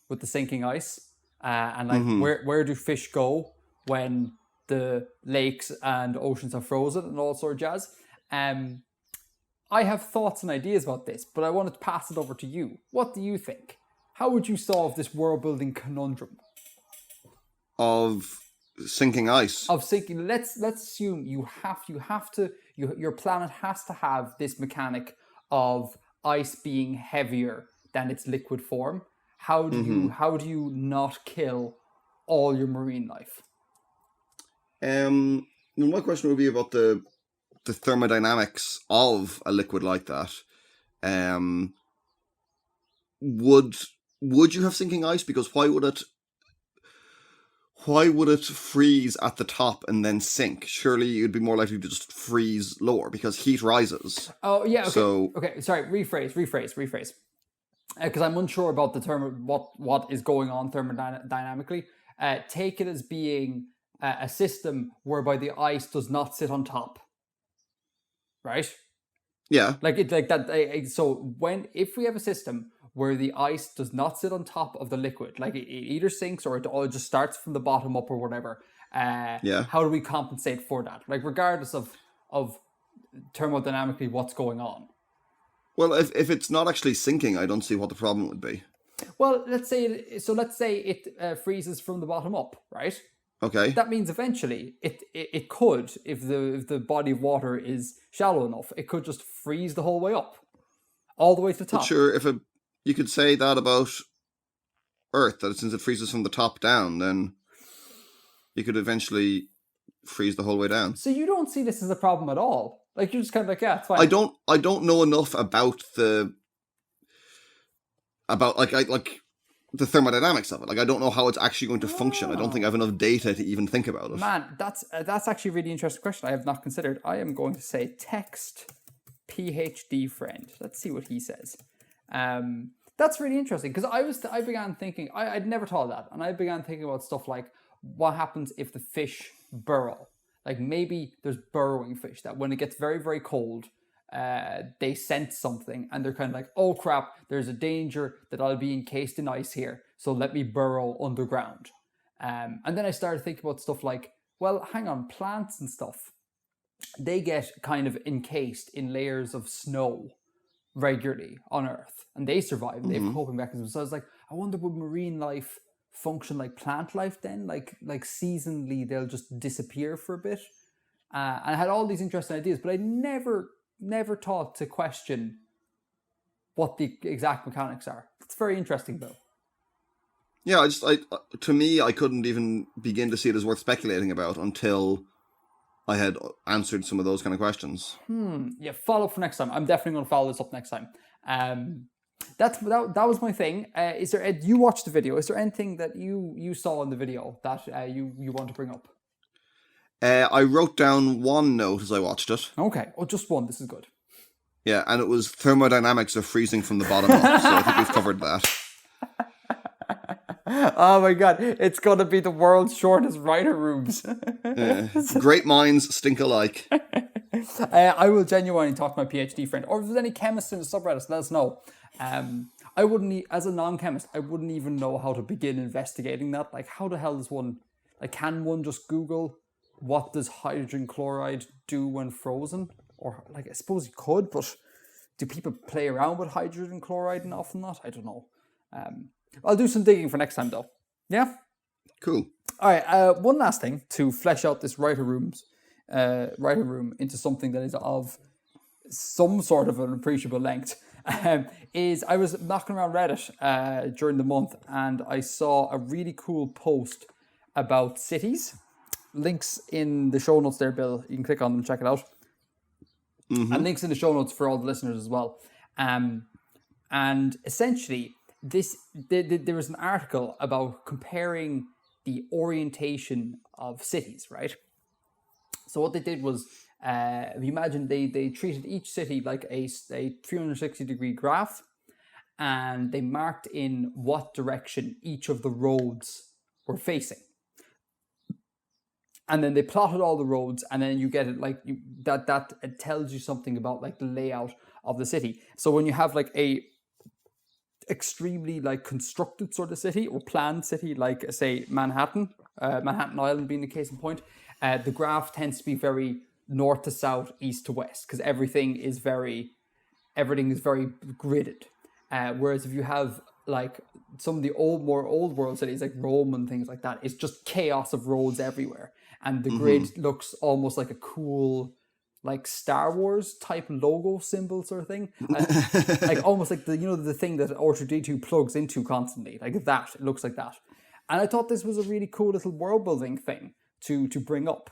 with the sinking ice. And like, where do fish go when the lakes and oceans are frozen and all sort of jazz? I have thoughts and ideas about this, but I wanted to pass it over to you. What do you think? How would you solve this world-building conundrum? Of sinking ice? Of sinking. Let's assume your planet has to have this mechanic of ice being heavier than its liquid form. How do you not kill all your marine life? My question would be about the thermodynamics of a liquid like that. Would you have sinking ice? Because why would it freeze at the top and then sink? Surely you'd be more likely to just freeze lower because heat rises. Oh yeah. Okay. Okay. Sorry. Rephrase. Because I'm unsure about the term what is going on thermodynamically. Take it as being a system whereby the ice does not sit on top. Right? Yeah. So if we have a system where the ice does not sit on top of the liquid, like it either sinks or it all just starts from the bottom up or whatever. How do we compensate for that? Like regardless of thermodynamically what's going on. Well, if it's not actually sinking, I don't see what the problem would be. Well, let's say it freezes from the bottom up, right? Okay. That means eventually it could, if the body of water is shallow enough, it could just freeze the whole way up, all the way to the top. But sure, you could say that about Earth, that since it freezes from the top down, then you could eventually freeze the whole way down. So you don't see this as a problem at all? Like you're just kind of like, yeah, it's fine. I don't know enough about the thermodynamics of it. Like, I don't know how it's actually going to function. I don't think I have enough data to even think about it. Man, that's actually a really interesting question I have not considered. I am going to say text PhD friend. Let's see what he says. That's really interesting because I began thinking, I'd never thought of that. And I began thinking about stuff like what happens if the fish burrow. Like maybe there's burrowing fish that when it gets very, very cold, they sense something and they're kind of like, oh crap, there's a danger that I'll be encased in ice here, so let me burrow underground. And then I started thinking about stuff like, well, hang on, plants and stuff, they get kind of encased in layers of snow regularly on Earth, and they survive, they have coping mechanisms. So I was like, I wonder, would marine life function like plant life then? Like seasonally they'll just disappear for a bit. And I had all these interesting ideas, but I never thought to question what the exact mechanics are. It's very interesting though. Yeah, to me, I couldn't even begin to see it as worth speculating about until I had answered some of those kind of questions. Yeah, follow up for next time. I'm definitely going to follow this up next time. That was my thing. You watched the video. Is there anything that you saw in the video that you want to bring up? I wrote down one note as I watched it. Okay. Oh, just one. This is good. Yeah, and it was thermodynamics of freezing from the bottom up. So I think we've covered that. Oh my god, it's gonna be the world's shortest writer rooms. Great minds stink alike. I will genuinely talk to my PhD friend, or if there's any chemists in the subreddits, let us know. I wouldn't, as a non-chemist, I wouldn't even know how to begin investigating that. Like, how the hell does one, like, can one just Google what does hydrogen chloride do when frozen? Or, like, I suppose you could, but do people play around with hydrogen chloride and often not? I don't know. I'll do some digging for next time, though. Yeah? Cool. All right, one last thing to flesh out this writer room into something that is of some sort of an appreciable length. Is I was knocking around Reddit during the month, and I saw a really cool post about cities. Links in the show notes there, Bill. You can click on them and check it out. Mm-hmm. And links in the show notes for all the listeners as well. And essentially, there was an article about comparing the orientation of cities, right? So what they did was, if you imagine they treated each city like a 360-degree graph, and they marked in what direction each of the roads were facing. And then they plotted all the roads, and then you get it like that it tells you something about like the layout of the city. So when you have like a extremely like constructed sort of city or planned city, like say Manhattan Island being the case in point, the graph tends to be very north to south, east to west, because everything is very gridded. Whereas if you have like some of the more old world cities like Rome and things like that, it's just chaos of roads everywhere, and the grid looks almost like a cool like Star Wars type logo symbol sort of thing, like almost like the thing that R2D2 plugs into constantly, like that. It looks like that, and I thought this was a really cool little world building thing to bring up.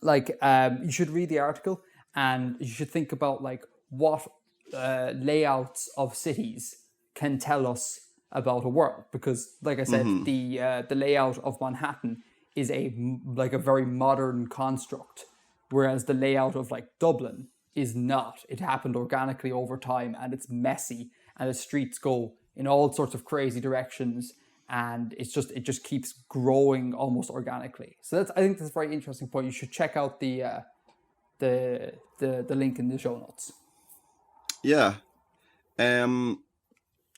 Like, you should read the article, and you should think about like what layouts of cities can tell us about a world. Because, like I said, the layout of Manhattan is a very modern construct, whereas the layout of like Dublin is not. It happened organically over time, and it's messy, and the streets go in all sorts of crazy directions. And it just keeps growing almost organically. So I think that's a very interesting point. You should check out the link in the show notes. Yeah, I'm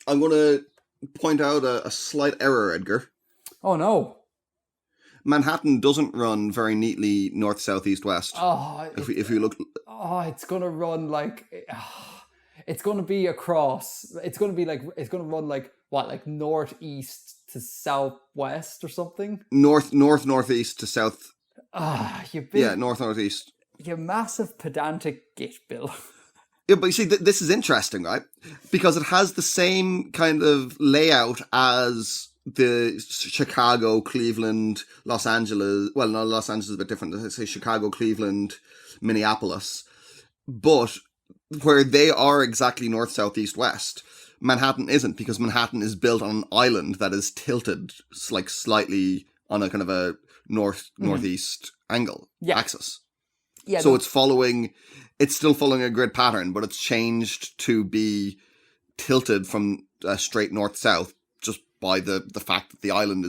going to point out a slight error, Edgar. Oh no! Manhattan doesn't run very neatly north, south, east, west. Oh, if you look, it's going to run like it's going to be across. It's going to run like what, like northeast to southwest or something? Northeast to south. Northeast. You massive pedantic git, Bill. Yeah, but you see, this is interesting, right? Because it has the same kind of layout as the Chicago, Cleveland, Los Angeles. Well, no, Los Angeles is a bit different. Let's say Chicago, Cleveland, Minneapolis. But where they are exactly north, south, east, west, Manhattan isn't, because Manhattan is built on an island that is tilted like slightly on a kind of a northeast angle axis. Yeah. So it's still following a grid pattern, but it's changed to be tilted from straight north-south just by the fact that the island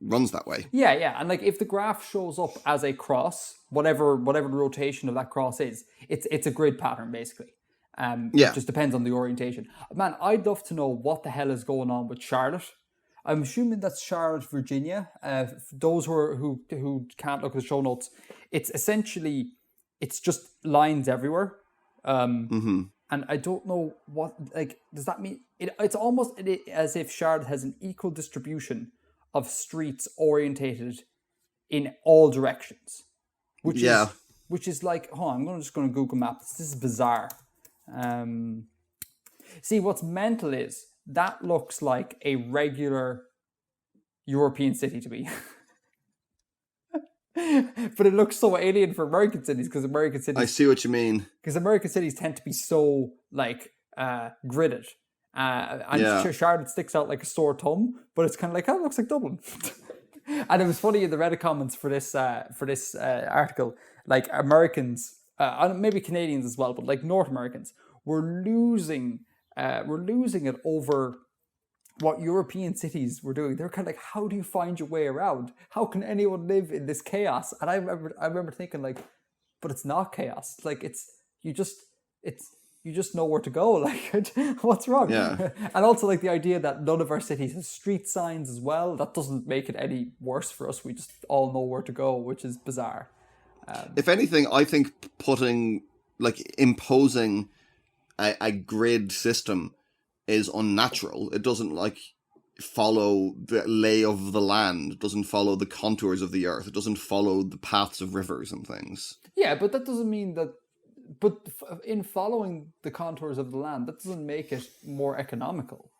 runs that way. Yeah. And like if the graph shows up as a cross, whatever the rotation of that cross is, it's a grid pattern basically. It just depends on the orientation. Man, I'd love to know what the hell is going on with Charlotte. I'm assuming that's Charlotte, Virginia. For those who can't look at the show notes, it's just lines everywhere. And I don't know what, like, does that mean? It's almost as if Charlotte has an equal distribution of streets orientated in all directions. Which is like, I'm just going to Google Maps. This is bizarre. See, what's mental is that looks like a regular European city to me. But it looks so alien for American cities, because American cities... I see what you mean. Because American cities tend to be so, like, gridded. And Charlotte sticks out like a sore thumb, but it's kind of like, it looks like Dublin. And it was funny in the Reddit comments for this article, like Americans, and maybe Canadians as well, but like North Americans were losing it over what European cities were doing. They're kind of like, how do you find your way around? How can anyone live in this chaos? And I remember thinking like, but it's not chaos. Like you just know where to go. Like, what's wrong? Yeah. And also like the idea that none of our cities have street signs as well. That doesn't make it any worse for us. We just all know where to go, which is bizarre. If anything, I think imposing a grid system is unnatural. It doesn't follow the lay of the land. It doesn't follow the contours of the earth. It doesn't follow the paths of rivers and things. Yeah, but that doesn't mean that. But in following the contours of the land, that doesn't make it more economical.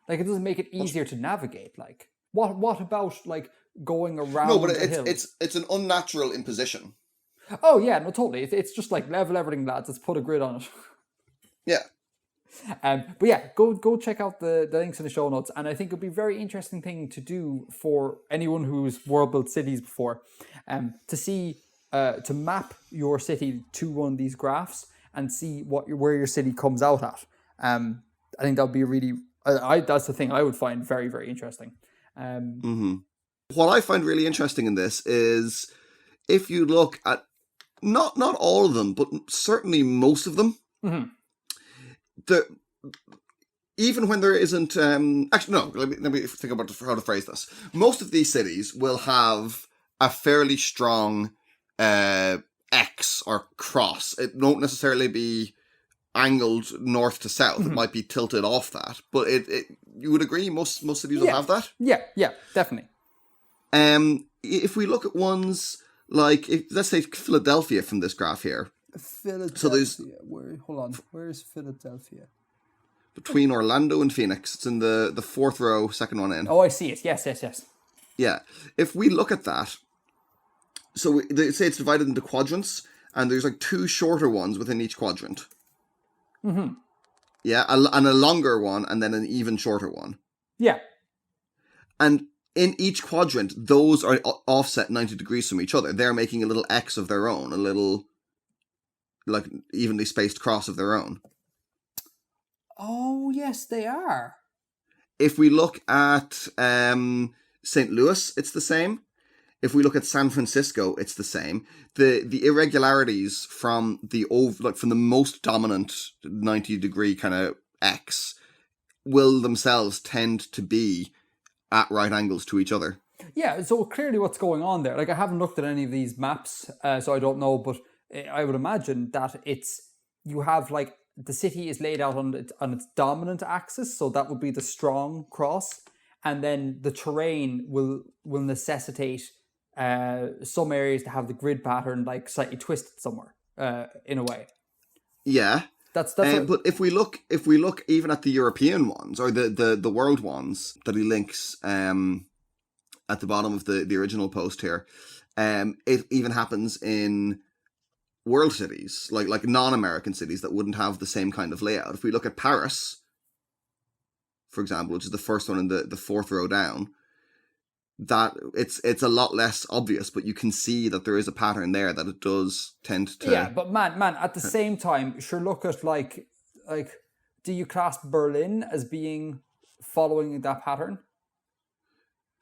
Like, it doesn't make it easier to navigate. Like, what about like going around? No, but the hill? it's an unnatural imposition. Oh yeah, no, totally. It's just like level everything, lads. Let's put a grid on it. Yeah. But yeah, go check out the links in the show notes, and I think it'd be a very interesting thing to do for anyone who's world built cities before, to see to map your city to one of these graphs and see where your city comes out at. I think that would be really. That's the thing I would find very, very interesting. What I find really interesting in this is if you look at not all of them, but certainly most of them. Mm-hmm. Even when there isn't actually no, let me think about how to phrase this. Most of these cities will have a fairly strong X or cross. It won't necessarily be angled north to south. Mm-hmm. It might be tilted off that, but it you would agree most cities will have that. Yeah, definitely. If we look at ones like let's say Philadelphia from this graph here. Philadelphia. So there's hold on. Where's Philadelphia? Between Orlando and Phoenix. It's in the fourth row, second one in. Oh, I see it. Yes. Yeah. If we look at that, so they say it's divided into quadrants, and there's like two shorter ones within each quadrant. Mm-hmm. Yeah, and a longer one, and then an even shorter one. Yeah. And in each quadrant, those are offset 90 degrees from each other. They're making a little X of their own, a little like evenly spaced cross of their own. Oh, yes, they are. If we look at St. Louis, it's the same. If we look at San Francisco, it's the same. The irregularities from from the most dominant 90 degree kind of X will themselves tend to be at right angles to each other. Yeah, so clearly what's going on there. Like, I haven't looked at any of these maps, so I don't know, but I would imagine that you have like the city is laid out on its dominant axis, so that would be the strong cross, and then the terrain will necessitate some areas to have the grid pattern like slightly twisted somewhere in a way. Yeah, that's but if we look even at the European ones or the world ones that he links at the bottom of the original post here, it even happens in world cities, like non-American cities that wouldn't have the same kind of layout. If we look at Paris, for example, which is the first one in the fourth row down, that it's a lot less obvious, but you can see that there is a pattern there that it does tend to. Yeah, but man, at the same time, sure, look at like, do you class Berlin as being following that pattern?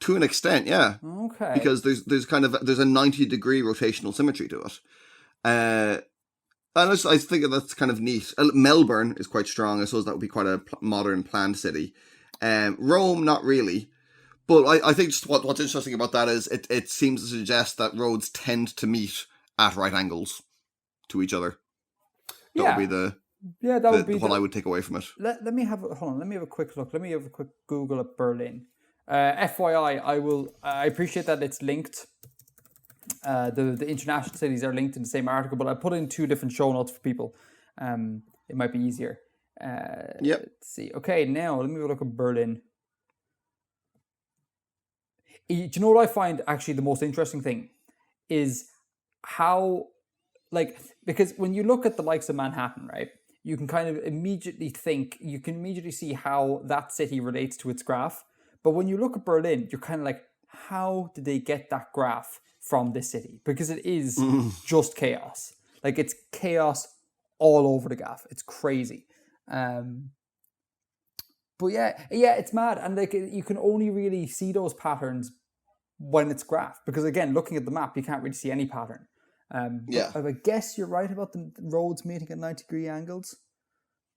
To an extent, yeah. Okay. Because there's a 90 degree rotational symmetry to it. And I think that's kind of neat. Melbourne is quite strong. I suppose that would be quite a modern planned city. Rome, not really. But I think just what's interesting about that is it seems to suggest that roads tend to meet at right angles to each other. That would be what I would take away from it. Let me have a quick look. Let me have a quick Google at Berlin. FYI, I appreciate that it's linked. The international cities are linked in the same article, but I put in two different show notes for people. It might be easier. Yep. Let's see. Okay, now let me have a look at Berlin. Do you know what I find actually the most interesting thing is how, because when you look at the likes of Manhattan, right, you can kind of immediately see how that city relates to its graph. But when you look at Berlin, you're kind of like, how did they get that graph from this city? Because it is just chaos. Like, it's chaos all over the graph. It's crazy. But yeah, it's mad. And like, you can only really see those patterns when it's graphed. Because again, looking at the map, you can't really see any pattern. But I guess you're right about the roads meeting at 90-degree angles.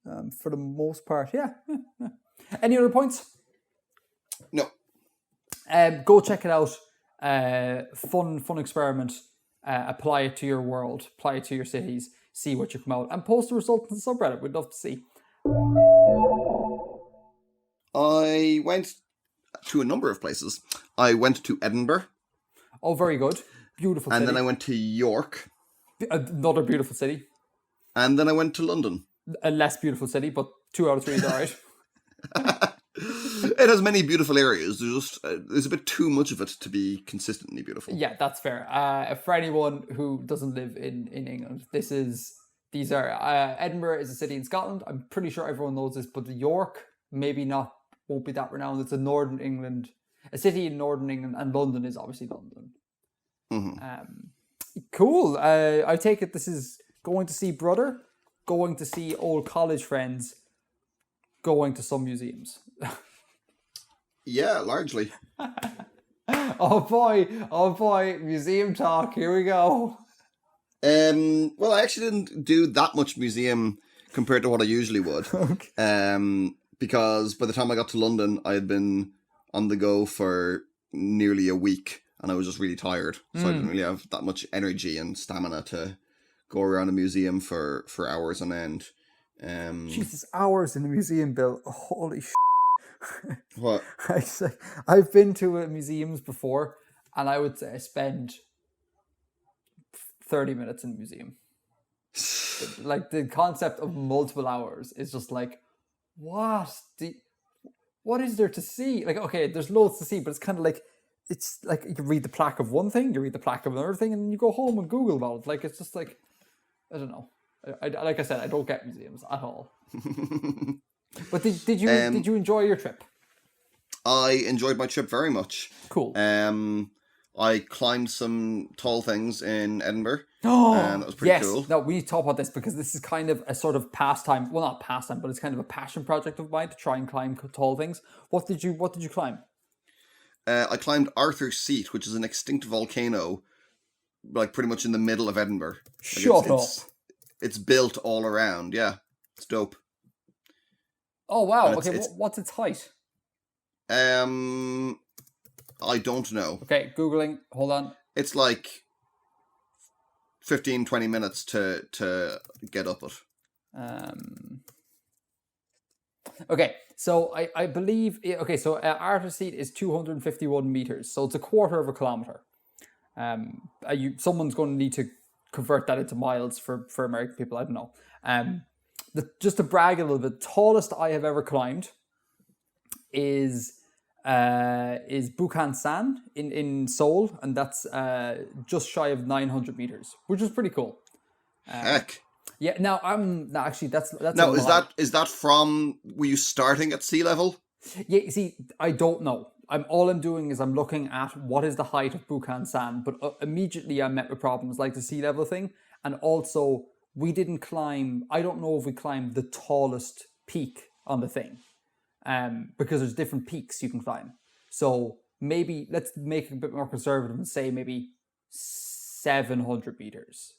For the most part, yeah. Any other points? No. Go check it out. Fun experiment. Apply it to your world. Apply it to your cities. See what you come out. And post the results in the subreddit. We'd love to see. I went to a number of places. I went to Edinburgh. Oh, very good. Beautiful city. And then I went to York. Another beautiful city. And then I went to London. A less beautiful city, but 2 out of 3 is all right. It has many beautiful areas. There's a bit too much of it to be consistently beautiful. Yeah, that's fair. For anyone who doesn't live in England, Edinburgh is a city in Scotland. I'm pretty sure everyone knows this, but York maybe not, won't be that renowned. It's a city in Northern England, and London is obviously London. Mm-hmm. Cool. I take it this is going to see brother, going to see old college friends, going to some museums. Yeah, largely. Oh boy, museum talk. Here we go. Well, I actually didn't do that much museum compared to what I usually would. Okay. Because by the time I got to London, I had been on the go for nearly a week, and I was just really tired. So I didn't really have that much energy and stamina to go around a museum for hours on end. Jesus, hours in a museum, Bill. Holy shit. What? I've been to museums before, and I would say I spend 30 minutes in a museum. Like, the concept of multiple hours is just like, what is there to see? Like, okay, there's loads to see, but it's kind of like, it's like you read the plaque of one thing, you read the plaque of another thing, and then you go home and Google about it. Like, it's just like, I don't know. Like I said, I don't get museums at all. But did you enjoy your trip? I enjoyed my trip very much. Cool. I climbed some tall things in Edinburgh. Oh, that was pretty cool. No, we need to talk about this because this is kind of a sort of pastime. Well, not pastime, but it's kind of a passion project of mine to try and climb tall things. What did you climb? I climbed Arthur's Seat, which is an extinct volcano, like pretty much in the middle of Edinburgh. Shut up. It's built all around. Yeah, it's dope. Oh wow! Okay, what's its height? I don't know. Okay, Googling. Hold on. It's like 15-20 minutes to get up it. Okay, so I believe... Okay, so Arthur's Seat is 251 meters, so it's a quarter of a kilometer. Someone's going to need to convert that into miles for American people. I don't know. Just to brag a little bit, the tallest I have ever climbed is Bukhan San in Seoul, and that's just shy of 900 meters, which is pretty cool. Heck. Yeah. Now actually that's now is that from, were you starting at sea level? Yeah. See, I don't know. All I'm doing is I'm looking at what is the height of Bukhan San, but immediately I'm met with problems like the sea level thing, and also we didn't climb. I don't know if we climbed the tallest peak on the thing. Because there's different peaks you can climb. So maybe let's make it a bit more conservative and say maybe 700 meters.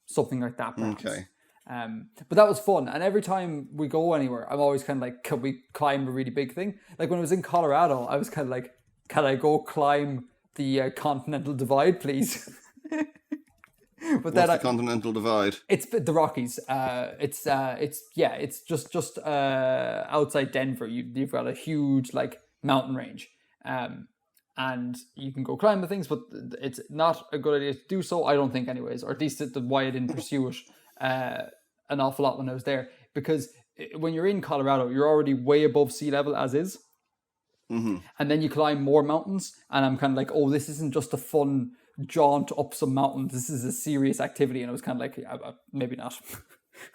Something like that, perhaps. Okay. But that was fun. And every time we go anywhere, I'm always kind of like, can we climb a really big thing? Like when I was in Colorado, I was kind of like, can I go climb the Continental Divide, please? But what's the Continental Divide? It's the Rockies. It's just outside Denver. You've got a huge like mountain range, and you can go climb the things, but it's not a good idea to do so. I don't think, anyways, or at least why I didn't pursue it an awful lot when I was there, because when you're in Colorado, you're already way above sea level as is, and then you climb more mountains, and I'm kind of like, oh, this isn't just a fun jaunt up some mountains. This is a serious activity, and I was kind of like, yeah, maybe not.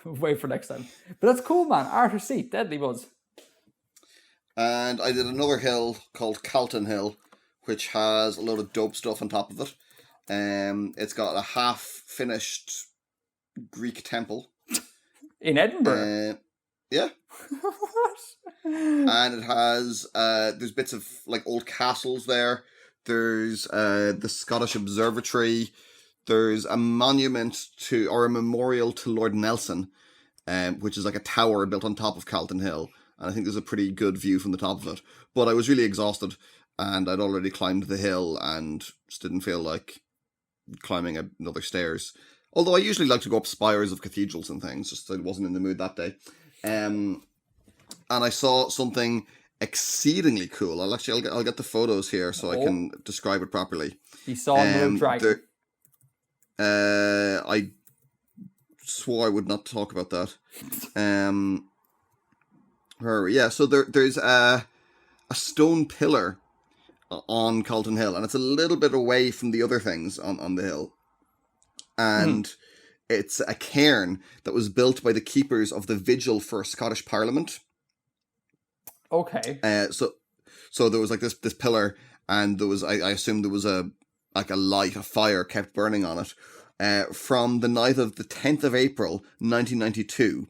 Wait for next time. But that's cool, man. Arthur's Seat, deadly buzz. And I did another hill called Calton Hill, which has a load of dope stuff on top of it. It's got a half-finished Greek temple. In Edinburgh? Yeah. What? And it has, there's bits of, like, old castles there. There's the Scottish Observatory. There's a monument or a memorial to Lord Nelson, which is like a tower built on top of Calton Hill. And I think there's a pretty good view from the top of it. But I was really exhausted, and I'd already climbed the hill and just didn't feel like climbing another stairs. Although I usually like to go up spires of cathedrals and things, just I wasn't in the mood that day. And I saw something exceedingly cool. I'll get the photos here so I can describe it properly. You saw no dragon. I swore I would not talk about that. So there's a stone pillar on Calton Hill, and it's a little bit away from the other things on the hill. And it's a cairn that was built by the keepers of the vigil for Scottish Parliament. Okay. So there was like this pillar, and there was I assume there was a fire kept burning on it from the night of the 10th of April 1992,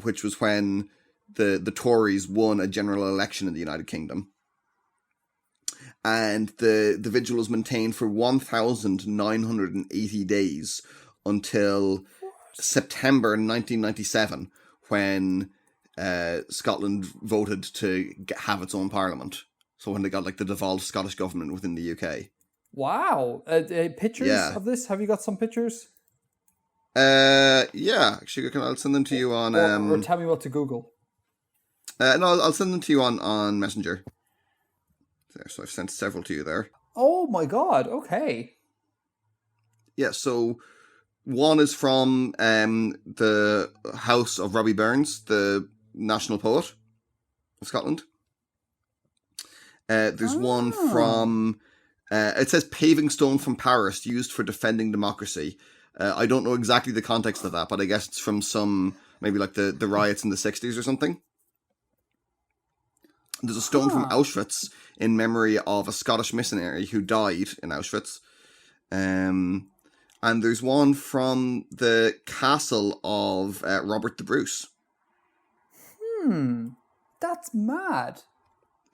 which was when the Tories won a general election in the United Kingdom. And the vigil was maintained for 1,980 days until September 1997, when Scotland voted to have its own parliament. So when they got like the devolved Scottish government within the UK. Wow. Pictures of this? Have you got some pictures? Yeah. Actually, I'll send them to you on... Or tell me what to Google. No, I'll send them to you on Messenger. There, so I've sent several to you there. Oh my god, okay. Yeah, so one is from the house of Robbie Burns, the national poet of Scotland. There's one from... it says paving stone from Paris used for defending democracy. I don't know exactly the context of that, but I guess it's from some... maybe like the riots in the 60s or something. There's a stone from Auschwitz in memory of a Scottish missionary who died in Auschwitz. And there's one from the castle of Robert the Bruce. That's mad.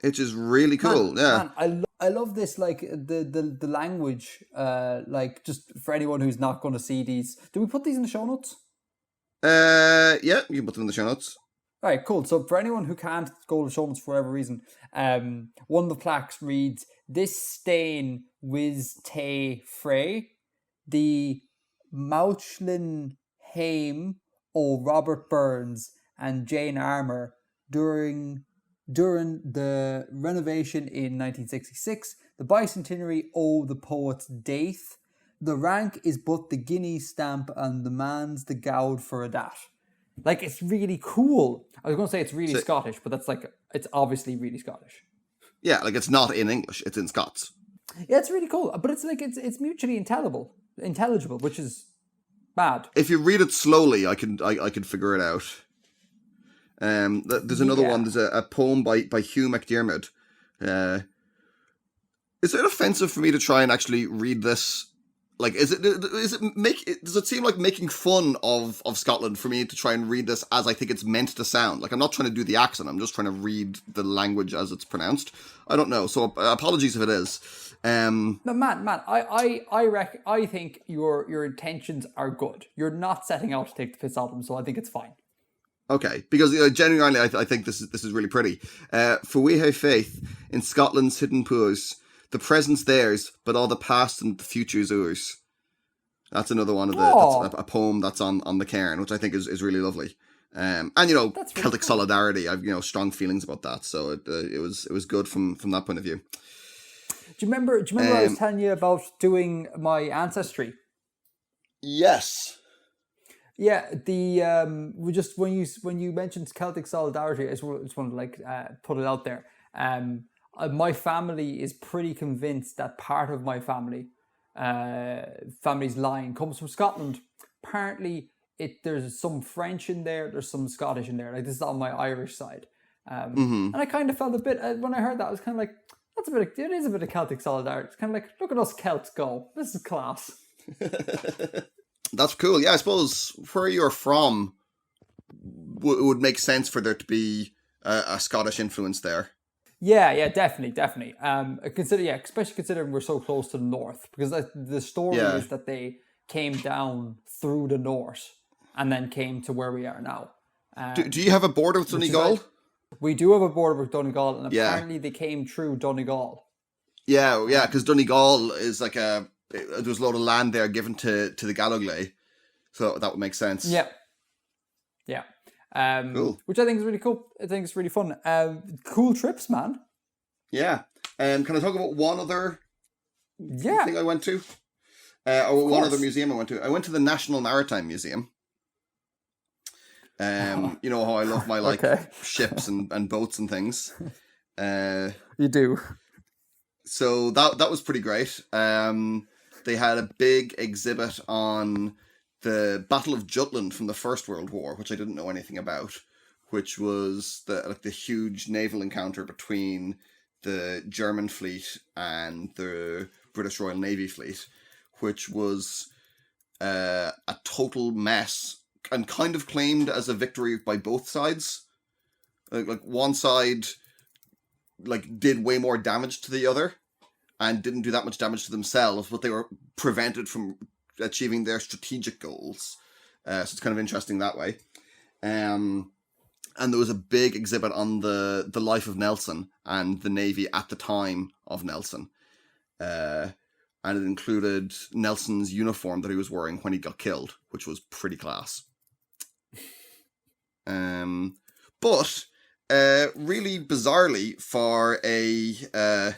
Which is really cool, yeah. Man, I love this, like, the language, like, just for anyone who's not going to see these. Do we put these in the show notes? Yeah, you can put them in the show notes. All right, cool. So for anyone who can't go to the show notes for whatever reason, one of the plaques reads, "This stain wis te frey, the Mauchlin Haim o Robert Burns and Jane Armour during the renovation in 1966, the bicentenary o the poet's death. The rank is but the guinea stamp and the man's the gowd for a dat." Like, it's really cool. I was going to say it's really Scottish, but that's like, it's obviously really Scottish. Yeah, like it's not in English, it's in Scots. Yeah, it's really cool. But it's like, it's mutually intelligible, which is bad. If you read it slowly, I can figure it out. There's another one, there's a poem by Hugh MacDiarmid. Is it offensive for me to try and actually read this? Like, does it seem like making fun of Scotland for me to try and read this as I think it's meant to sound? Like, I'm not trying to do the accent, I'm just trying to read the language as it's pronounced. I don't know, so apologies if it is. No, Matt, I think your intentions are good. You're not setting out to take the piss out of them, so I think it's fine. Okay, because genuinely, I think this is really pretty. For we have faith in Scotland's hidden poors. The present's theirs, but all the past and the future's ours. That's another one of that's a poem that's on the cairn, which I think is really lovely. And really Celtic solidarity. I've strong feelings about that, so it was good from that point of view. Do you remember I was telling you about doing my ancestry? Yes. Yeah, the when you mentioned Celtic solidarity, I just wanted to put it out there. My family is pretty convinced that part of my family's line comes from Scotland. Apparently, there's some French in there, there's some Scottish in there. Like, this is on my Irish side. And I kind of felt a bit, when I heard that, I was kind of like, It is a bit of Celtic solidarity. It's kind of like, look at us Celts go. This is class. That's cool. Yeah, I suppose where you're from would make sense for there to be a Scottish influence there. Yeah, definitely. Especially considering we're so close to the north, because the story is that they came down through the north and then came to where we are now. Do you have a border with Donegal? We do have a border with Donegal, and apparently they came through Donegal. Yeah, because Donegal is like there's a lot of land there given to the Gallowgley, so that would make sense. Yeah. Cool. Which I think is really cool. I think it's really fun. Cool trips, man. Yeah. Can I talk about one other thing I went to? Or one other museum I went to? I went to the National Maritime Museum. You know how I love my ships and boats and things. You do. So that was pretty great. They had a big exhibit on the Battle of Jutland from the First World War, which I didn't know anything about, which was the huge naval encounter between the German fleet and the British Royal Navy fleet, which was a total mess and kind of claimed as a victory by both sides. Like one side did way more damage to the other and didn't do that much damage to themselves, but they were prevented from achieving their strategic goals. So it's kind of interesting that way. And there was a big exhibit on the life of Nelson and the Navy at the time of Nelson. And it included Nelson's uniform that he was wearing when he got killed, which was pretty class. But really bizarrely, for a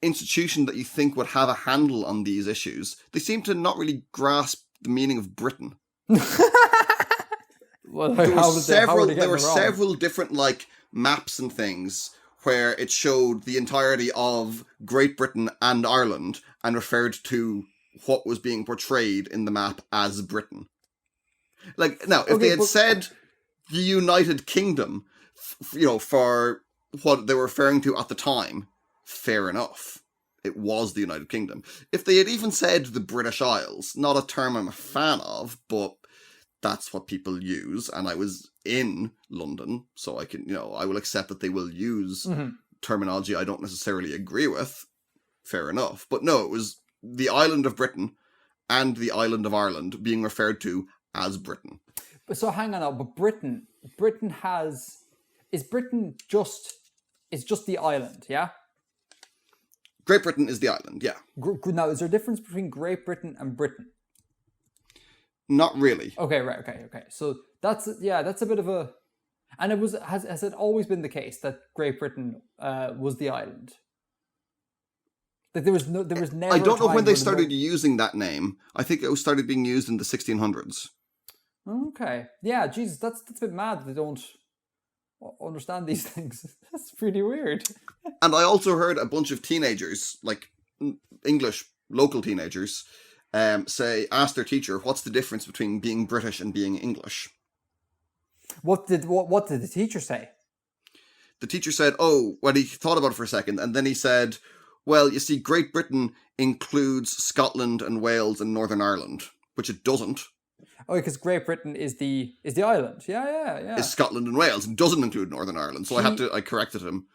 institution that you think would have a handle on these issues, they seem to not really grasp the meaning of Britain. Well, there were several different maps and things where it showed the entirety of Great Britain and Ireland and referred to what was being portrayed in the map as Britain. If they had said the United Kingdom, for what they were referring to at the time, fair enough. It was the United Kingdom. If they had even said the British Isles, not a term I'm a fan of, but that's what people use, and I was in London, so I can, I will accept that they will use terminology I don't necessarily agree with. Fair enough. But no, it was the island of Britain and the island of Ireland being referred to as Britain. But so hang on now, but Britain is Britain just the island, yeah? Great Britain is the island, yeah. Now, is there a difference between Great Britain and Britain? Not really. Okay, right, okay. So that's a bit of a... And has it always been the case that Great Britain was the island? That there was never... I don't know when they started using that name. I think it started being used in the 1600s. Okay. Yeah, Jesus, that's a bit mad that they don't understand these things. That's pretty weird. And I also heard a bunch of teenagers, English local teenagers, ask their teacher, what's the difference between being British and being English? What did the teacher say? The teacher said, he thought about it for a second, and then he said, well, you see, Great Britain includes Scotland and Wales and Northern Ireland, which it doesn't. Oh, because Great Britain is the island. Yeah. It's Scotland and Wales. It doesn't include Northern Ireland. So I corrected him.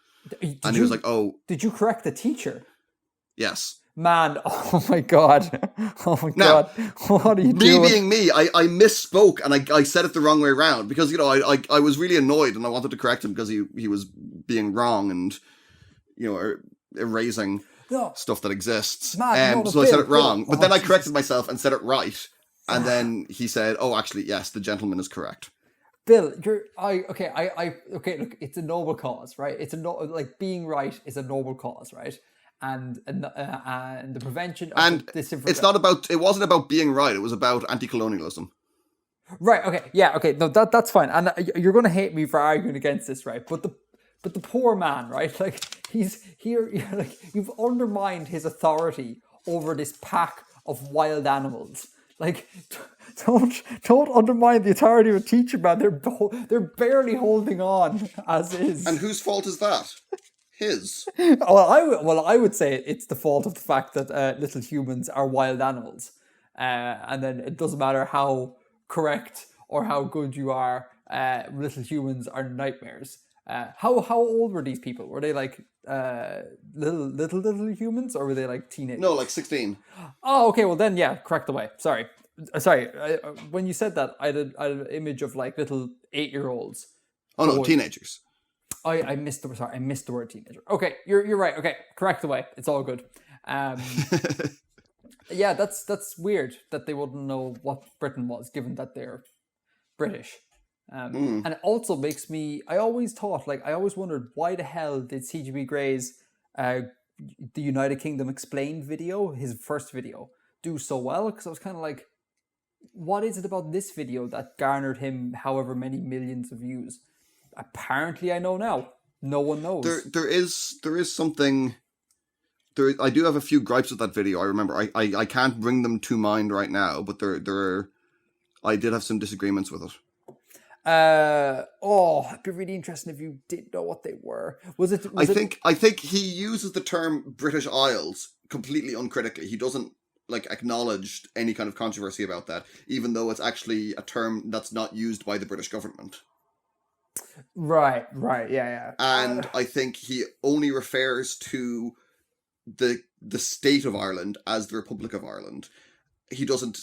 He was like, oh. Did you correct the teacher? Yes. Man, oh my God. God. What are you doing? Me being me, I misspoke and I said it the wrong way around because, I was really annoyed and I wanted to correct him because he was being wrong and, erasing stuff that exists. Man, so I said it wrong. But then I corrected myself and said it right. And then he said, actually, yes, the gentleman is correct. Bill, look, it's a noble cause, right? It's being right is a noble cause, right? And the prevention of disinformation. It wasn't about being right. It was about anti-colonialism. Right. Okay. Yeah. Okay. No, that's fine. And you're going to hate me for arguing against this, right? But the poor man, right? He's here. You've undermined his authority over this pack of wild animals. Don't undermine the authority of a teacher, man. They're barely holding on as is. And whose fault is that? his. I would say it's the fault of the fact that little humans are wild animals, and then it doesn't matter how correct or how good you are. Little humans are nightmares. How old were these people? Were they like little humans, or were they like teenagers? No, like 16. Oh, okay. Well, then, yeah, correct away. Sorry. When you said that, I had an image of like little 8-year-olds. Oh no, teenagers. I missed the word teenager. Okay, you're right. Okay, correct away. It's all good. Yeah, that's weird that they wouldn't know what Britain was, given that they're British. And it also makes me. I always wondered, why the hell did CGP Grey's the United Kingdom Explained video, his first video, do so well? Because I was kind of like, what is it about this video that garnered him however many millions of views? Apparently, I know now. No one knows. There is something. I do have a few gripes with that video. I remember. I can't bring them to mind right now, but I did have some disagreements with it. It'd be really interesting if you did know what they were. I think he uses the term British Isles completely uncritically. He doesn't acknowledge any kind of controversy about that, even though it's actually a term that's not used by the British government. Right, yeah. And I think he only refers to the state of Ireland as the Republic of Ireland. He doesn't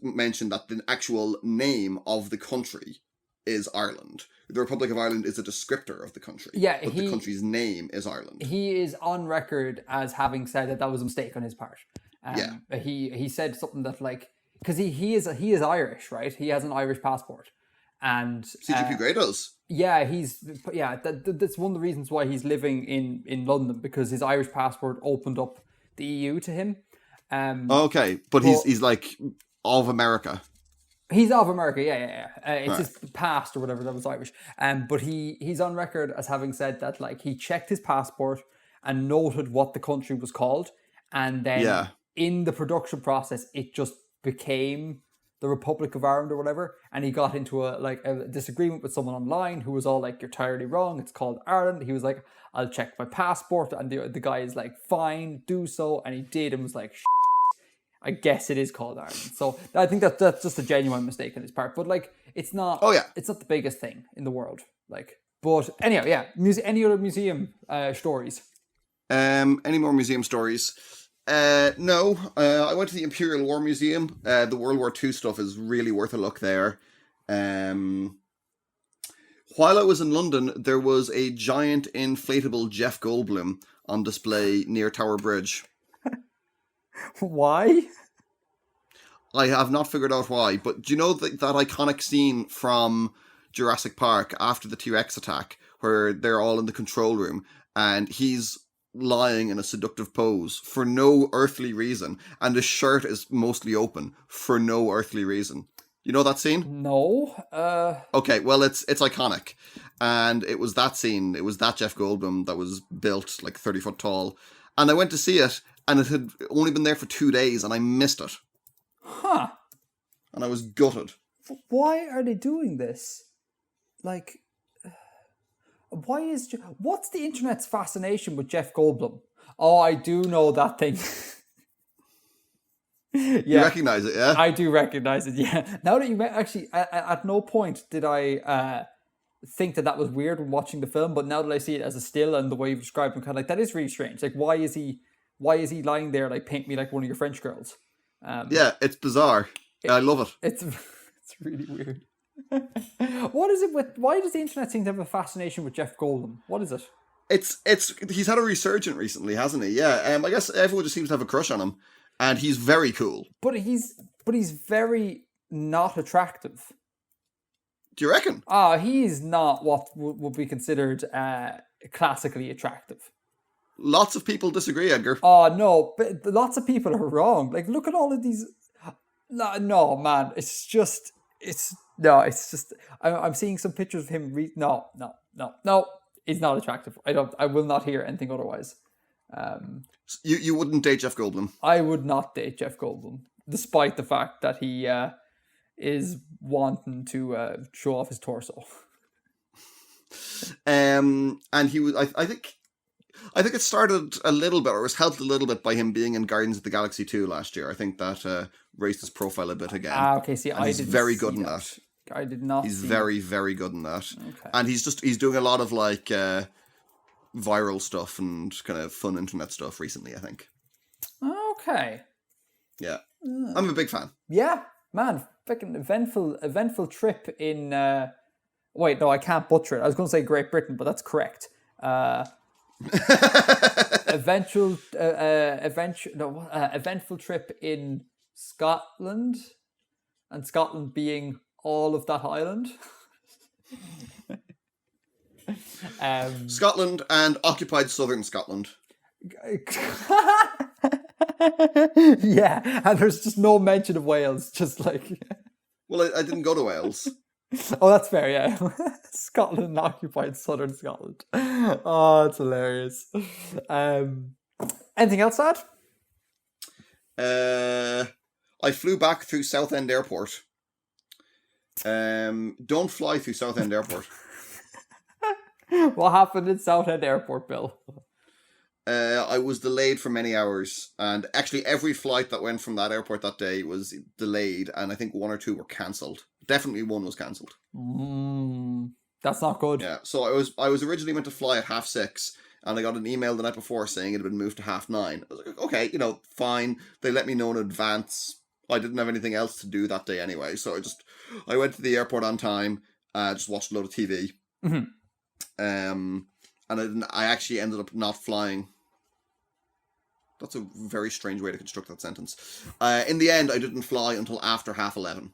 mention that the actual name of the country is Ireland. The Republic of Ireland is a descriptor of the country. Yeah, but the country's name is Ireland. He is on record as having said that was a mistake on his part. He said something that because he is Irish, right? He has an Irish passport, and CGP Grey does. Yeah, that's one of the reasons why he's living in London, because his Irish passport opened up the EU to him. Okay, but he's like of America. He's of America, yeah. It's his past or whatever that was Irish. But he's on record as having said that he checked his passport and noted what the country was called, and then in the production process it just became the Republic of Ireland or whatever, and he got into a disagreement with someone online who was all like, "You're entirely wrong, it's called Ireland." He was like, "I'll check my passport," and the guy is like, "Fine, do so," and he did, and was like, I guess it is called Ireland. So I think that's just a genuine mistake on his part, but it's not. Oh yeah, it's not the biggest thing in the world. But anyhow, yeah. Any other museum stories? Any more museum stories? No. I went to the Imperial War Museum. The World War II stuff is really worth a look there. While I was in London, there was a giant inflatable Jeff Goldblum on display near Tower Bridge. Why? I have not figured out why, but do you know that iconic scene from Jurassic Park after the T-Rex attack, where they're all in the control room and he's lying in a seductive pose for no earthly reason, and his shirt is mostly open for no earthly reason? You know that scene? No. Okay, well it's iconic, and it was that scene. It was that Jeff Goldblum that was built 30 foot tall, and I went to see it. And it had only been there for 2 days, and I missed it. Huh. And I was gutted. Why are they doing this? What's the internet's fascination with Jeff Goldblum? Oh, I do know that thing. Yeah. You recognise it, yeah? I do recognise it, yeah. Now that you actually, at no point did I think that was weird when watching the film, but now that I see it as a still and the way you've described him, kind of that is really strange. Why is he lying there paint me like one of your French girls? Yeah, it's bizarre. I love it. It's really weird. What is it with? Why does the internet seem to have a fascination with Jeff Goldblum? What is it? He's had a resurgence recently, hasn't he? Yeah. I guess everyone just seems to have a crush on him, and he's very cool. But he's very not attractive. Do you reckon? He's not what would be considered classically attractive. Lots of people disagree, Edgar. Oh, no, but lots of people are wrong. Look at all of these. No, man, it's just. I'm seeing some pictures of him. No, he's not attractive. I will not hear anything otherwise. You wouldn't date Jeff Goldblum? I would not date Jeff Goldblum, despite the fact that he is wanting to show off his torso. And he was. I think. I think it started a little bit, or was helped a little bit by him being in Guardians of the Galaxy 2 last year. I think that raised his profile a bit again. Okay. See, and he's very good in that. I did not. He's see very, very good in that. Okay. And he's doing a lot of like viral stuff and kind of fun internet stuff recently, I think. Okay. Yeah. I'm a big fan. Yeah, man. Fucking eventful trip in. Wait, no, I can't butcher it. I was going to say Great Britain, but that's correct. Eventful trip in Scotland, and Scotland being all of that island. Scotland and occupied southern Scotland. Yeah, and there's just no mention of Wales, just like... Well, I didn't go to Wales. Oh, that's fair, yeah. Scotland and occupied southern Scotland. Oh, it's hilarious. Anything else, Dad? I flew back through Southend Airport. Don't fly through Southend Airport. What happened in Southend Airport, Bill? I was delayed for many hours, and actually every flight that went from that airport that day was delayed, and I think 1 or 2 were cancelled. Definitely 1 was cancelled. That's not good. Yeah, so I was originally meant to fly at 6:30, and I got an email the night before saying it had been moved to 9:30. I was like, okay, fine. They let me know in advance. I didn't have anything else to do that day anyway, so I went to the airport on time, just watched a load of TV. Mm-hmm. And I actually ended up not flying. That's a very strange way to construct that sentence. In the end, I didn't fly until after 11:30.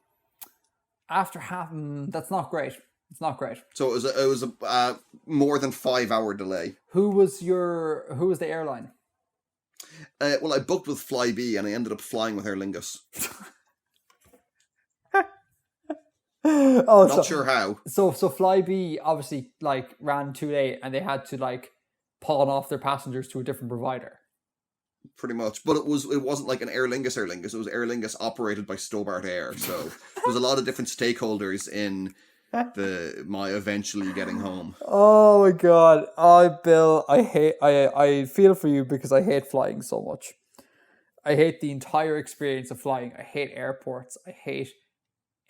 After that's not great. It's not great. So it was a more than 5-hour delay. Who was the airline? Well, I booked with Flybe, and I ended up flying with Aer Lingus. Not sure how. So Flybe obviously ran too late, and they had to pawn off their passengers to a different provider. Pretty much, but it wasn't like an Aer Lingus. It was Aer Lingus operated by Stobart Air. So there was a lot of different stakeholders in my eventually getting home. Oh my god! Bill, I feel for you because I hate flying so much. I hate the entire experience of flying. I hate airports. I hate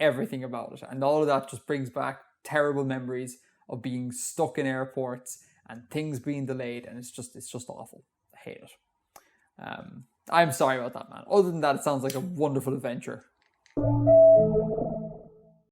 everything about it, and all of that just brings back terrible memories of being stuck in airports and things being delayed, and it's just awful. I hate it. I'm sorry about that, man. Other than that, it sounds like a wonderful adventure.